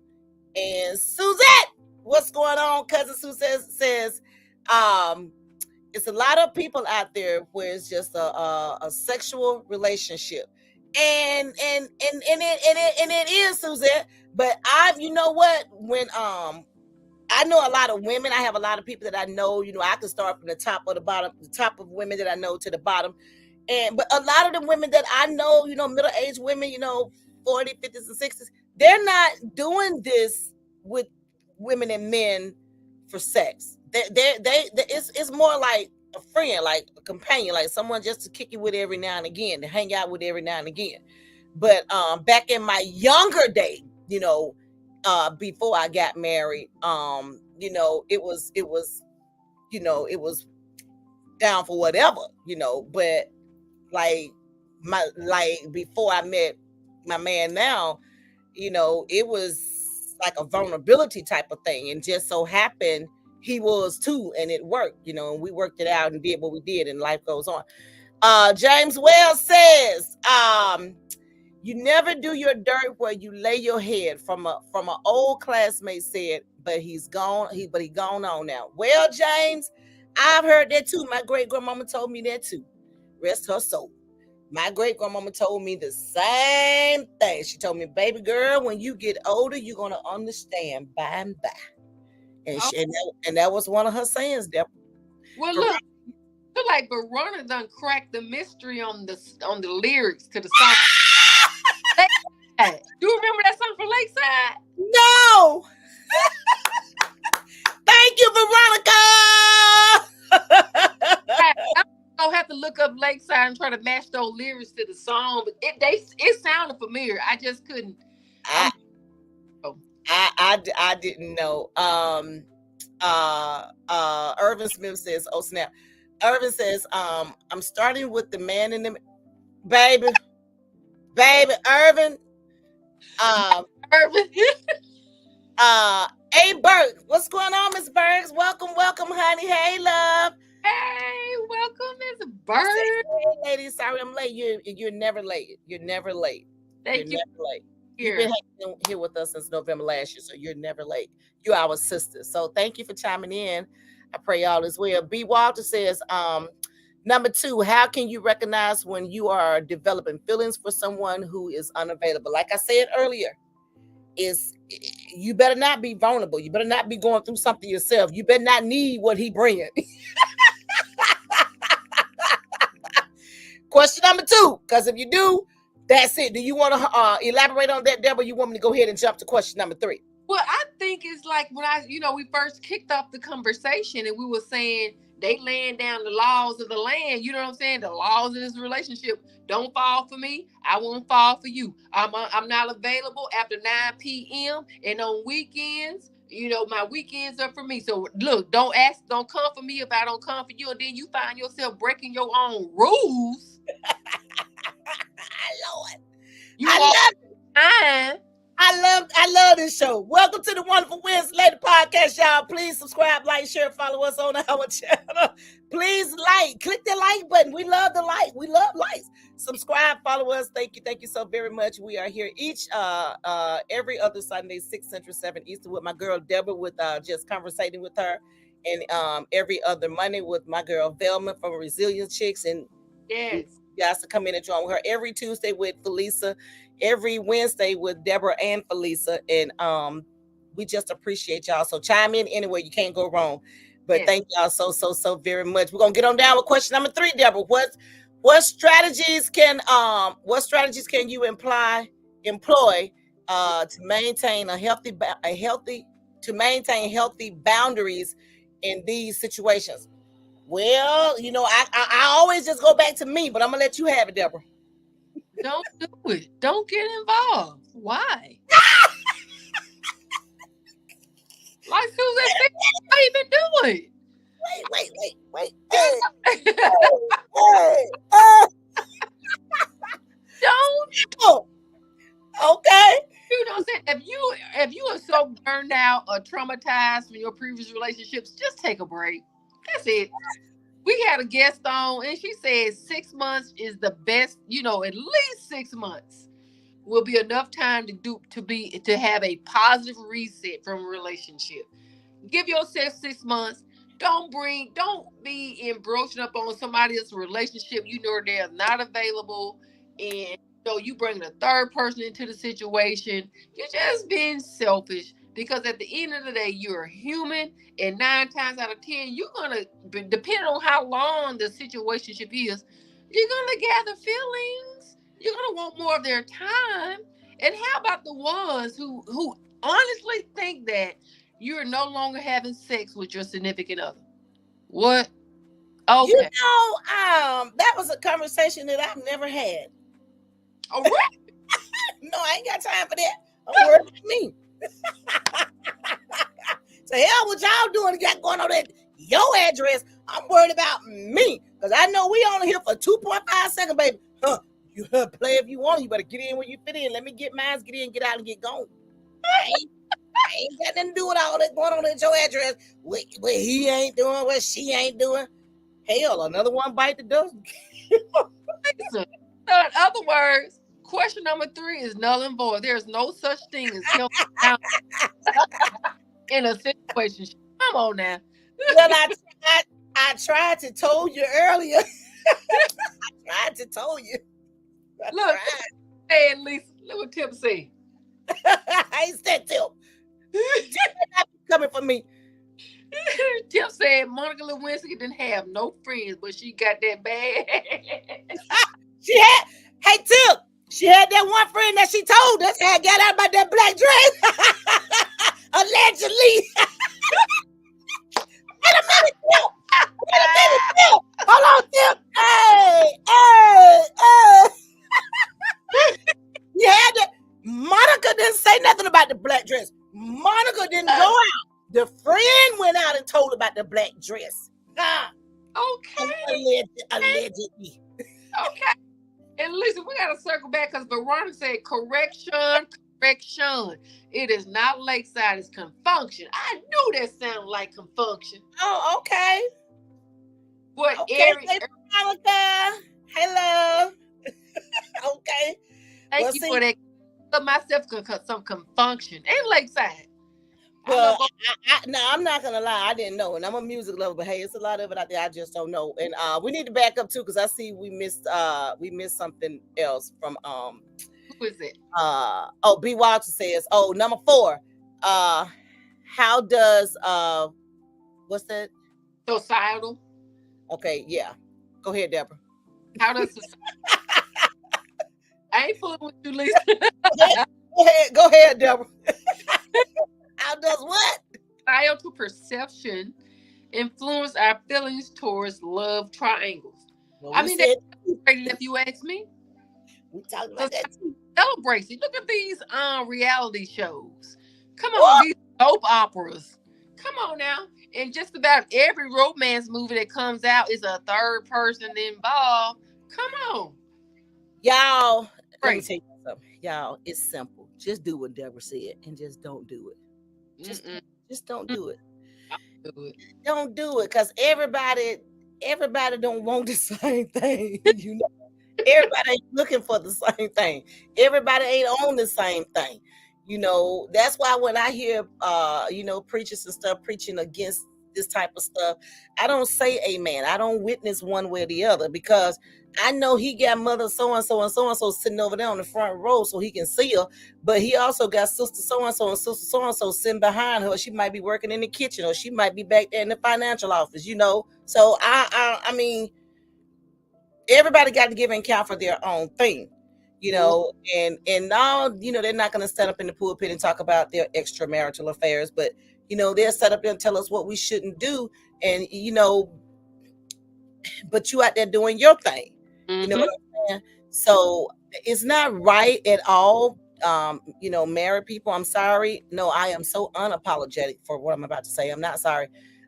Speaker 1: And Suzette, what's going on? Cousin Suzette says, it's a lot of people out there where it's just a sexual relationship. And it is, Suzette. But you know what? When I know a lot of women. I have a lot of people that I know. You know, I can start from the top or the bottom, the top of women that I know to the bottom. But a lot of the women that I know, you know, middle-aged women, you know, 40s, 50s, and 60s, they're not doing this with women and men for sex. It's more like a friend, like a companion, like someone just to kick you with every now and again, to hang out with every now and again. But back in my younger day, you know, before I got married, you know, it was, you know, it was down for whatever, you know. But like before I met my man now, you know, it was like a vulnerability type of thing, and just so happened he was too, and it worked, you know, and we worked it out and did what we did, and life goes on. James Wells says, you never do your dirt where you lay your head, from an old classmate said, but he gone on now. Well, James, I've heard that too. My great grandmama told me that too. Rest her soul. My great grandmama told me the same thing. She told me, baby girl, when you get older, you're gonna understand by and by. And that was one of her sayings, Deborah.
Speaker 2: Well, look, feel like Verona done cracked the mystery on the lyrics to the song. Lakeside. You remember that song from Lakeside?
Speaker 1: No. Thank you, Veronica.
Speaker 2: I'm gonna have to look up Lakeside and try to match those lyrics to the song, but it sounded familiar. I just couldn't.
Speaker 1: I didn't know. Irvin Smith says, oh snap. Irvin says, I'm starting with the man in the baby. Irvin.
Speaker 2: Irvin.
Speaker 1: Hey Burke, what's going on, Miss Burks? Welcome, honey. Hey, love.
Speaker 2: Hey, welcome, Miss Bird.
Speaker 1: Hey, ladies, sorry I'm late. You're never late. You're never late.
Speaker 2: Thank you.
Speaker 1: Never late. You've been here with us since November last year, so you're never late. You're our sister. So thank you for chiming in. I pray all is well. B. Walter says, number 2, how can you recognize when you are developing feelings for someone who is unavailable? Like I said earlier, you better not be vulnerable. You better not be going through something yourself. You better not need what he bringing. Question number 2, because if you do, that's it. Do you want to elaborate on that, Deborah? You want me to go ahead and jump to question number 3?
Speaker 2: Well, I think it's like when we first kicked off the conversation and we were saying they laying down the laws of the land. You know what I'm saying? The laws of this relationship. Don't fall for me. I won't fall for you. I'm not available after 9 p.m. and on weekends. My weekends are for me. So look, don't come for me if I don't come for you. And then you find yourself breaking your own rules.
Speaker 1: Lord.
Speaker 2: You
Speaker 1: I
Speaker 2: walk
Speaker 1: love
Speaker 2: time.
Speaker 1: I love this show. Welcome to the Wonderful Wednesday Lady Podcast, y'all. Please subscribe, like, share, follow us on our channel. Please click the like button. We love the like. We love likes. Subscribe, follow us. Thank you so very much. We are here every other Sunday, 6 Central, 7 Eastern, with my girl Deborah, with just conversating with her, and every other Monday with my girl Velma from Resilient Chicks, and
Speaker 2: Yes.
Speaker 1: you guys to come in and join with her every Tuesday with Felisa, every Wednesday with Deborah and Felisa, and we just appreciate y'all. So chime in anywhere, you can't go wrong. But thank y'all so very much. We're gonna get on down with question number 3, Deborah. What strategies can you employ to maintain healthy boundaries in these situations? Well, I always just go back to me, but I'm gonna let you have it, Deborah.
Speaker 2: Don't do it. Don't get involved. Why? Like Susan said, why even do it?
Speaker 1: Wait.
Speaker 2: Don't.
Speaker 1: Okay.
Speaker 2: You know what I'm saying? If you are so burned out or traumatized from your previous relationships, just take a break. That's it. We had a guest on and she said 6 months is the best, at least 6 months will be enough time to have a positive reset from a relationship. Give yourself 6 months. Don't be embroaching up on somebody else's relationship. They're not available, and you bring a third person into the situation. You're just being selfish because at the end of the day, you're a human, and 9 times out of 10, you're gonna, depending on how long the situationship is, you're gonna gather feelings. You're gonna want more of their time. And how about the ones who honestly think that you're no longer having sex with your significant other? What? Okay.
Speaker 1: That was a conversation that I've never had.
Speaker 2: All right.
Speaker 1: No, I ain't got time for that. I'm worried about me. So hell what y'all doing got going on at your address. I'm worried about me. Because I know we only here for 2.5 seconds, baby. You play if you want. You better get in where you fit in. Let me get mine, get in, get out, and get gone. I ain't got nothing to do with all that going on at your address. What he ain't doing, what she ain't doing. Hell, another one bite the dust.
Speaker 2: So in other words, question number 3 is null and void. There's no such thing as health in a situation. Come on now.
Speaker 1: Well, I tried to tell you earlier. I tried to tell you.
Speaker 2: Look, hey, Lisa, look what Tim said.
Speaker 1: I said Tim. Coming for me.
Speaker 2: Tim said Monica Lewinsky didn't have no friends, but she got that bad.
Speaker 1: Hey Tim, she had that one friend that she told us had got out about that black dress. Allegedly. Wait a minute, Tim. Hold on, Tim. Hey. You had that. Monica didn't say nothing about the black dress. Monica didn't go out. The friend went out and told about the black dress.
Speaker 2: Okay.
Speaker 1: Allegedly.
Speaker 2: Okay. And listen, we got to circle back because Veronica said correction. It is not lakeside, it's confunction. I knew that sounded like confunction.
Speaker 1: Oh, okay.
Speaker 2: What,
Speaker 1: okay, Veronica. Hello. Okay.
Speaker 2: Thank you for that. Give myself some confunction. Ain't lakeside.
Speaker 1: Well, I'm not gonna lie, I didn't know, and I'm a music lover, but hey, it's a lot of it out there I just don't know. And we need to back up too, because I see we missed something else from
Speaker 2: who is it?
Speaker 1: B. Walter says, number 4. How does what's that?
Speaker 2: Societal.
Speaker 1: Okay, yeah. Go ahead, Deborah.
Speaker 2: How does society? I ain't fooling with you, Lisa.
Speaker 1: Go ahead, Deborah. How does what?
Speaker 2: Societal perception influence our feelings towards love triangles.
Speaker 1: Well,
Speaker 2: I
Speaker 1: we
Speaker 2: mean, they
Speaker 1: said
Speaker 2: celebrate it if you ask me.
Speaker 1: we talked about
Speaker 2: Society
Speaker 1: that too.
Speaker 2: celebrates it. Look at these reality shows. Come on,
Speaker 1: What?
Speaker 2: these soap operas. Come on now. And just about every romance movie that comes out is a third person involved. Come on.
Speaker 1: Y'all, let me
Speaker 2: Crazy.
Speaker 1: tell you something. Y'all, it's simple. Just do what Deborah said and just don't do it. Just
Speaker 2: Mm-mm.
Speaker 1: just don't do it.
Speaker 2: I'll do it.
Speaker 1: Don't do it because everybody don't want the same thing. You know, everybody ain't looking for the same thing. Everybody ain't on the same thing. That's why when I hear preachers and stuff preaching against this type of stuff, I don't say amen. I don't witness one way or the other because I know he got mother so and so and so and so sitting over there on the front row so he can see her, but he also got sister so and so and sister so and so sitting behind her. She might be working in the kitchen or she might be back there in the financial office. So I mean, everybody got to give an account for their own thing, and now, they're not going to stand up in the pulpit and talk about their extramarital affairs, but they'll set up and tell us what we shouldn't do, and but you out there doing your thing. You know
Speaker 2: Mm-hmm.
Speaker 1: what I'm saying? So it's not right at all. Married people, I'm sorry. No, I am so unapologetic for what I'm about to say. I'm not sorry.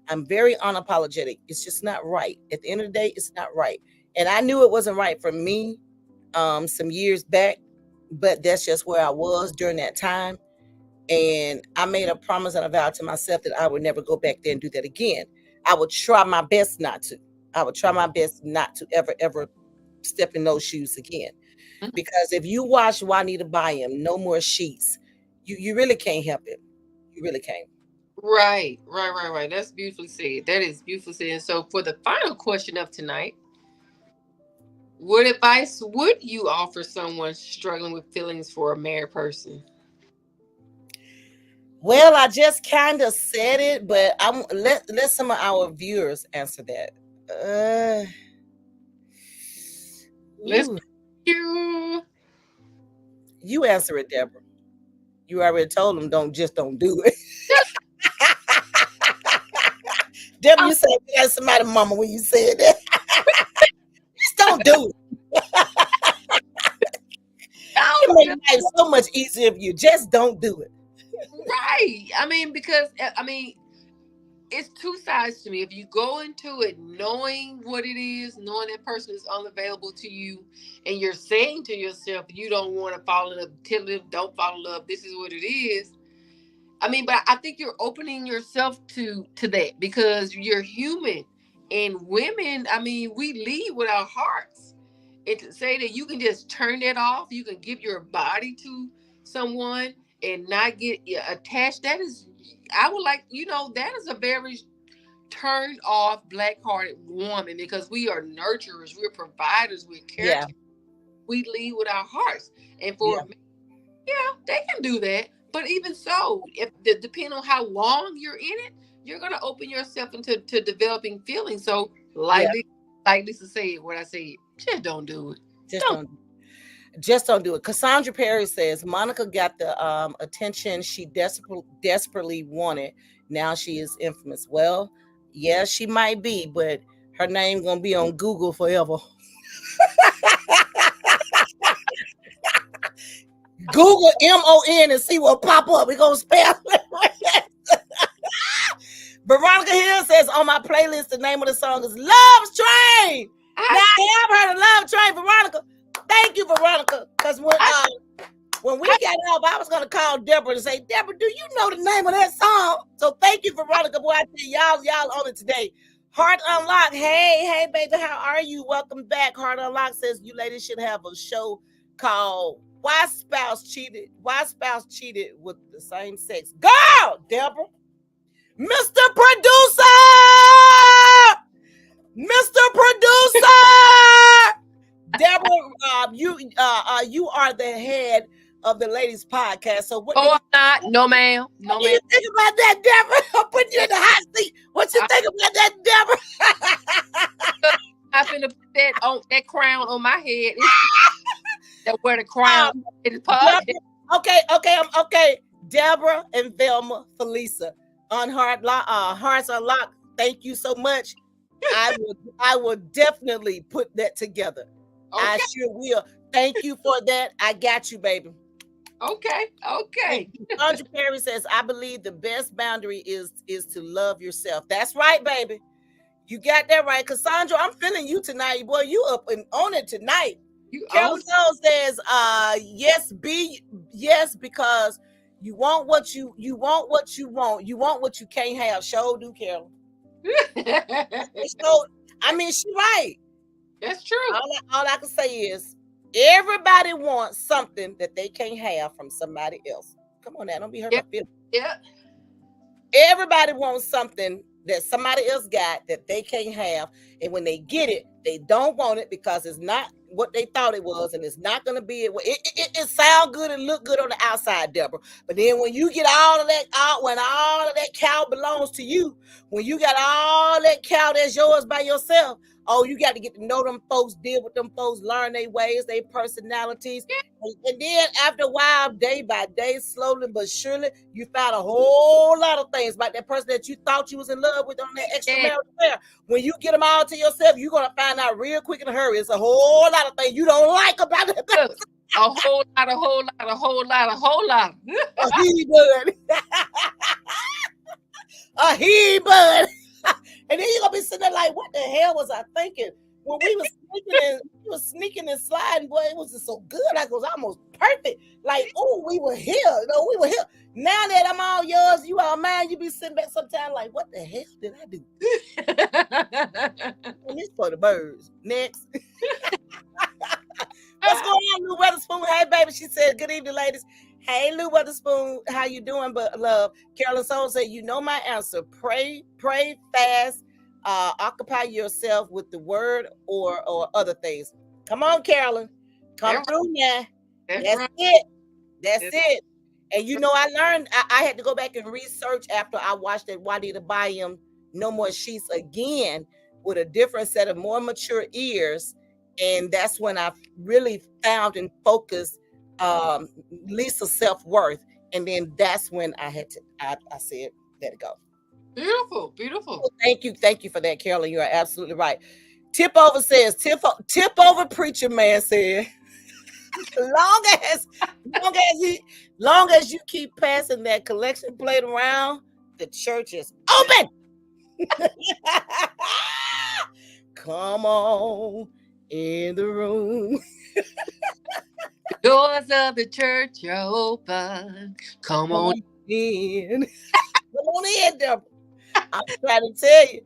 Speaker 1: I'm very unapologetic. It's just not right. At the end of the day, it's not right. And I knew it wasn't right for me some years back, but that's just where I was during that time. And I made a promise and a vow to myself that I would never go back there and do that again. I would try my best not to. I would try my best not to ever step in those shoes again. Because if you watch Juanita Byam, No More Sheets, you really can't help it. You really can't.
Speaker 2: Right. That's beautifully said. That is beautifully said. And so, for the final question of tonight, what advice would you offer someone struggling with feelings for a married person?
Speaker 1: Well, I just kind of said it, but I'm let some of our viewers answer that. Uh,
Speaker 2: Let's
Speaker 1: ooh,
Speaker 2: you.
Speaker 1: you answer it, Deborah. You already told them don't do it. Deborah,
Speaker 2: Oh,
Speaker 1: you said that's somebody mama when you said that. Just don't do it. It
Speaker 2: oh,
Speaker 1: make life so much easier for you. Just don't do it.
Speaker 2: right. I mean, because it's two sides to me. If you go into it knowing what it is, knowing that person is unavailable to you, and you're saying to yourself, you don't want to fall in love, tell them don't fall in love. This is what it is. I mean, but I think you're opening yourself to that because you're human, and women. I mean, we lead with our hearts, and to say that you can just turn that off, you can give your body to someone and not get attached. That is, I would like, that is a very turned off, black hearted woman because we are nurturers, we're providers, we're
Speaker 1: Yeah,
Speaker 2: caretakers. We lead with our hearts, and for
Speaker 1: yeah,
Speaker 2: yeah, they can do that. But even so, if depending on how long you're in it, you're gonna open yourself into developing feelings. So,
Speaker 1: yeah.
Speaker 2: like Lisa said, what I said, just don't do it.
Speaker 1: Just
Speaker 2: Don't.
Speaker 1: don't just don't do it. Cassandra Perry says Monica got the attention she desperately wanted. Now she is infamous. Well, yeah, she might be, but her name gonna be on Google forever. Google MON and see what pop up. We gonna spell it. Veronica Hill says on my playlist, the name of the song is Love Train. Now
Speaker 2: I,
Speaker 1: I have heard of Love Train, Veronica. Thank you, Veronica. Because
Speaker 2: I,
Speaker 1: when we
Speaker 2: I,
Speaker 1: got off, I was gonna call Deborah and say, Deborah, do you know the name of that song? So thank you, Veronica. Boy, I tell y'all on it today. Heart Unlocked. Hey, baby, how are you? Welcome back. Heart Unlocked says you ladies should have a show called Why Spouse Cheated with the Same Sex. Girl, Deborah. Mr. Producer! Mr. Producer! Deborah, you are the head of the ladies podcast. So what do
Speaker 2: oh,
Speaker 1: you
Speaker 2: I'm not. No, ma'am.
Speaker 1: what
Speaker 2: No,
Speaker 1: do
Speaker 2: ma'am.
Speaker 1: you think about that, Deborah? I'm putting you in the hot seat. What you
Speaker 2: I,
Speaker 1: think about that, Deborah?
Speaker 2: I finna put that crown on my head. It's that wear the crown
Speaker 1: um,
Speaker 2: in the podcast.
Speaker 1: Deborah, okay. Deborah and Velma Felisa on Hearts Unlocked. Thank you so much. I will definitely put that together. I
Speaker 2: Okay.
Speaker 1: sure will. Thank you for that. I got you, baby.
Speaker 2: Okay.
Speaker 1: Thank
Speaker 2: Okay.
Speaker 1: you. Sandra Perry says, I believe the best boundary is to love yourself. That's right, baby. You got that right. Cassandra, I'm feeling you tonight. Boy, you up and on it tonight.
Speaker 2: You
Speaker 1: Carolyn
Speaker 2: own.
Speaker 1: Soul says, yes, because you want what you want. You want what you can't have. Sure do, Carolyn. So I mean, she right.
Speaker 2: That's true.
Speaker 1: All I can say is everybody wants something that they can't have from somebody else. Come on now, don't be hurt
Speaker 2: Yeah.
Speaker 1: my feelings.
Speaker 2: Yeah.
Speaker 1: Everybody wants something that somebody else got that they can't have. And when they get it, they don't want it because it's not what they thought it was. And it's not going to be it sound good and look good on the outside, Deborah. But then when you get all of that out, when all of that cow belongs to you, when you got all that cow that's yours by yourself, oh, you got to get to know them folks, deal with them folks, learn their ways, their personalities. And then after a while, day by day, slowly but surely, you found a whole lot of things about that person that you thought you was in love with on that
Speaker 2: Yeah.
Speaker 1: extramarital affair. When you get them all to yourself, you're gonna find out real quick in a hurry. It's a whole lot of things you don't like about that person.
Speaker 2: Look, a whole lot, a whole lot, a whole lot, a whole lot.
Speaker 1: He bud. He bud. And then you're gonna be sitting there like, what the hell was I thinking? When we was sneaking and sliding, boy, it was just so good. Like it was almost perfect. Like, oh, we were here. No, we were here. Now that I'm all yours, you all mine, you be sitting back sometimes like, what the hell did I do? And this for the birds. Next. What's going on, Lou Weatherspoon? Hey, baby. She said, good evening, ladies. Hey, Lou Weatherspoon. How you doing, but love? Carolyn Soul said, you know my answer. Pray, fast, occupy yourself with the word or other things. Come on, Carolyn. Come
Speaker 2: That's
Speaker 1: through now. That's
Speaker 2: right.
Speaker 1: it. That's
Speaker 2: That's
Speaker 1: it. And you know, I learned, I had to go back and research after I watched that Wadida Bayam No More Sheets again with a different set of more mature ears. And that's when I really found and focused Lisa's self-worth. And then that's when I said, let it go.
Speaker 2: beautiful. Beautiful.
Speaker 1: So thank you for that, Carolyn. You are absolutely right. Tip over says, tip over preacher man said, long as long as you keep passing that collection plate around, the church is open. Come on in the room.
Speaker 2: The doors of the church are open. Come
Speaker 1: Come
Speaker 2: on.
Speaker 1: on in. Come on in, Deborah. I'm trying to tell you.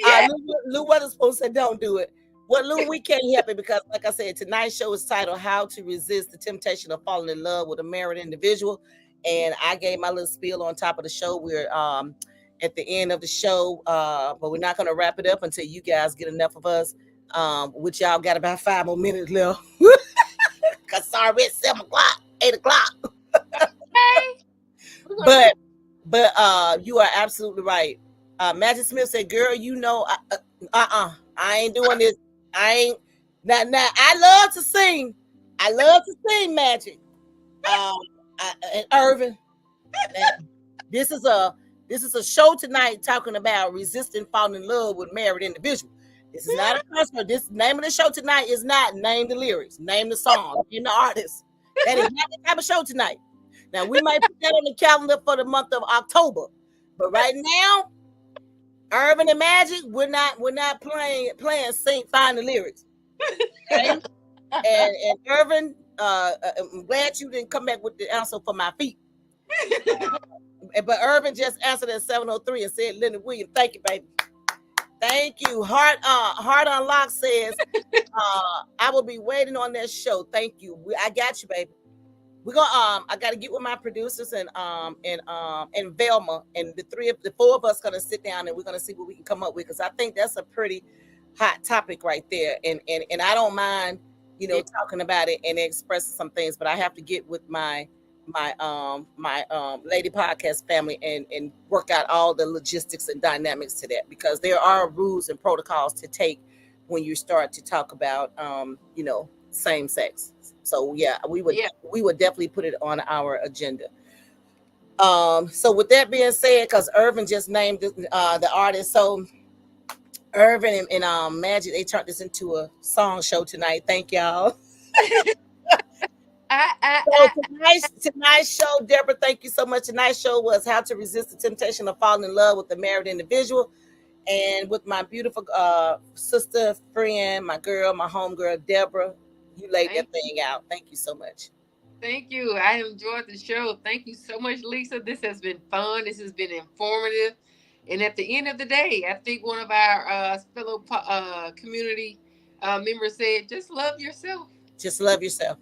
Speaker 2: Yeah.
Speaker 1: Lou Weatherspoon said, don't do it. Well, Lou, we can't help it because, like I said, tonight's show is titled How to Resist the Temptation of Falling in Love with a Married Individual. And I gave my little spiel on top of the show. We're at the end of the show, but we're not going to wrap it up until you guys get enough of us, which y'all got about 5 more minutes left. Because sorry, it's 7 o'clock, 8 o'clock.
Speaker 2: Hey.
Speaker 1: But you are absolutely right. Magic Smith said, "Girl, you know, I ain't doing this. I ain't now. I love to sing. I love to sing, Magic. Um, and Irvin. This is a show tonight talking about resisting falling in love with married individuals. This is not a concert. This name of the show tonight is not name the lyrics, name the song, name the artist. That is not the type of show tonight. Now we might put that on the calendar for the month of October, but right now, Urban and Magic, we're not playing sing find the lyrics. Okay? And Irvin, I'm glad you didn't come back with the answer for my feet. But Irvin just answered at 7:03 and said, Leonard Williams, thank you, baby. Thank you. Heart Unlocked says, I will be waiting on that show. Thank you. I got you, baby. We're gonna I gotta get with my producers and Velma, and the four of us gonna sit down and we're gonna see what we can come up with, because I think that's a pretty hot topic right there. And I don't mind, talking about it and expressing some things, but I have to get with my lady podcast family and work out all the logistics and dynamics to that, because there are rules and protocols to take when you start to talk about same sex. So yeah, we would definitely put it on our agenda. So with that being said, because Irvin just named the artist, so Irvin and Magic, they turned this into a song show tonight. Thank y'all.
Speaker 2: I, I,
Speaker 1: So
Speaker 2: I,
Speaker 1: tonight's show, Deborah, thank you so much. Tonight's show was how to resist the temptation of falling in love with a married individual, and with my beautiful sister, friend, my girl, my homegirl, Deborah. You laid that
Speaker 2: thank
Speaker 1: thing out. Thank you so much.
Speaker 2: Thank you. I enjoyed the show. Thank you so much, Lisa. This has been fun. This has been informative. And at the end of the day, I think one of our fellow community members said, just love yourself.
Speaker 1: Just love yourself.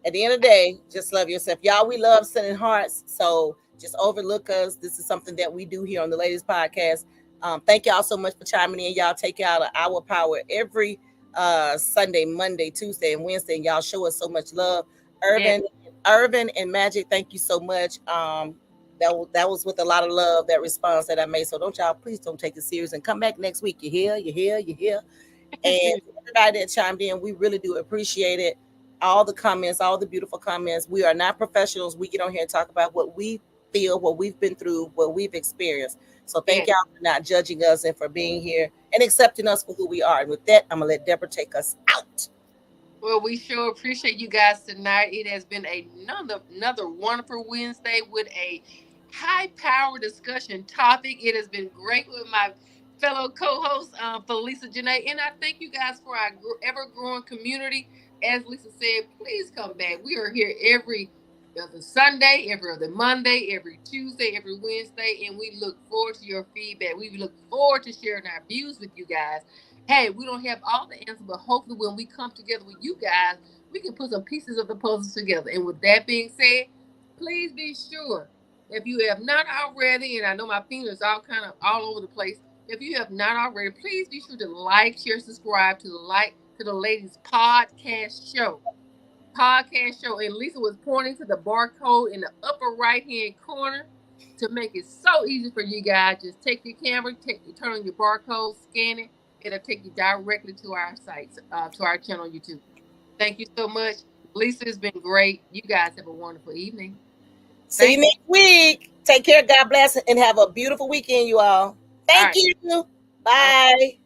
Speaker 1: At the end of the day, just love yourself. Y'all, we love sending hearts. So just overlook us. This is something that we do here on the Ladies Podcast. Thank y'all so much for chiming in. Y'all take out an hour power every Sunday, Monday, Tuesday, and Wednesday. And y'all show us so much love.
Speaker 2: Yeah.
Speaker 1: Irvin and Magic, thank you so much. That was with a lot of love, that response that I made. So don't y'all, please don't take it serious and come back next week. You hear, you hear, you hear. And everybody that chimed in, we really do appreciate it. All the comments, all the beautiful comments. We are not professionals. We get on here and talk about what we feel, what we've been through, what we've experienced. So thank
Speaker 2: Yeah.
Speaker 1: y'all for not judging us and for being here and accepting us for who we are. And with that, I'm gonna let Deborah take us out.
Speaker 2: Well, we sure appreciate you guys tonight. It has been another wonderful Wednesday with a high power discussion topic. It has been great with my fellow co-host, Felisa Janae, and I thank you guys for our ever growing community. As Lisa said, please come back. We are here every other Sunday, every other Monday, every Tuesday, every Wednesday, and we look forward to your feedback. We look forward to sharing our views with you guys. Hey, we don't have all the answers, but hopefully when we come together with you guys, we can put some pieces of the puzzle together. And with that being said, please be sure, if you have not already, and I know my fingers all kind of all over the place, if you have not already, please be sure to like, share, subscribe to the ladies podcast show. And Lisa was pointing to the barcode in the upper right hand corner to make it so easy for you guys. Just take your camera, turn on your barcode, scan it. It'll take you directly to our sites, to our channel on YouTube. Thank you so much. Lisa, it's been great. You guys have a wonderful evening.
Speaker 1: See you
Speaker 2: Thank you.
Speaker 1: next week. Take care. God bless and have a beautiful weekend, you all.
Speaker 2: All
Speaker 1: Thank
Speaker 2: right.
Speaker 1: you.
Speaker 2: All right.
Speaker 1: Bye.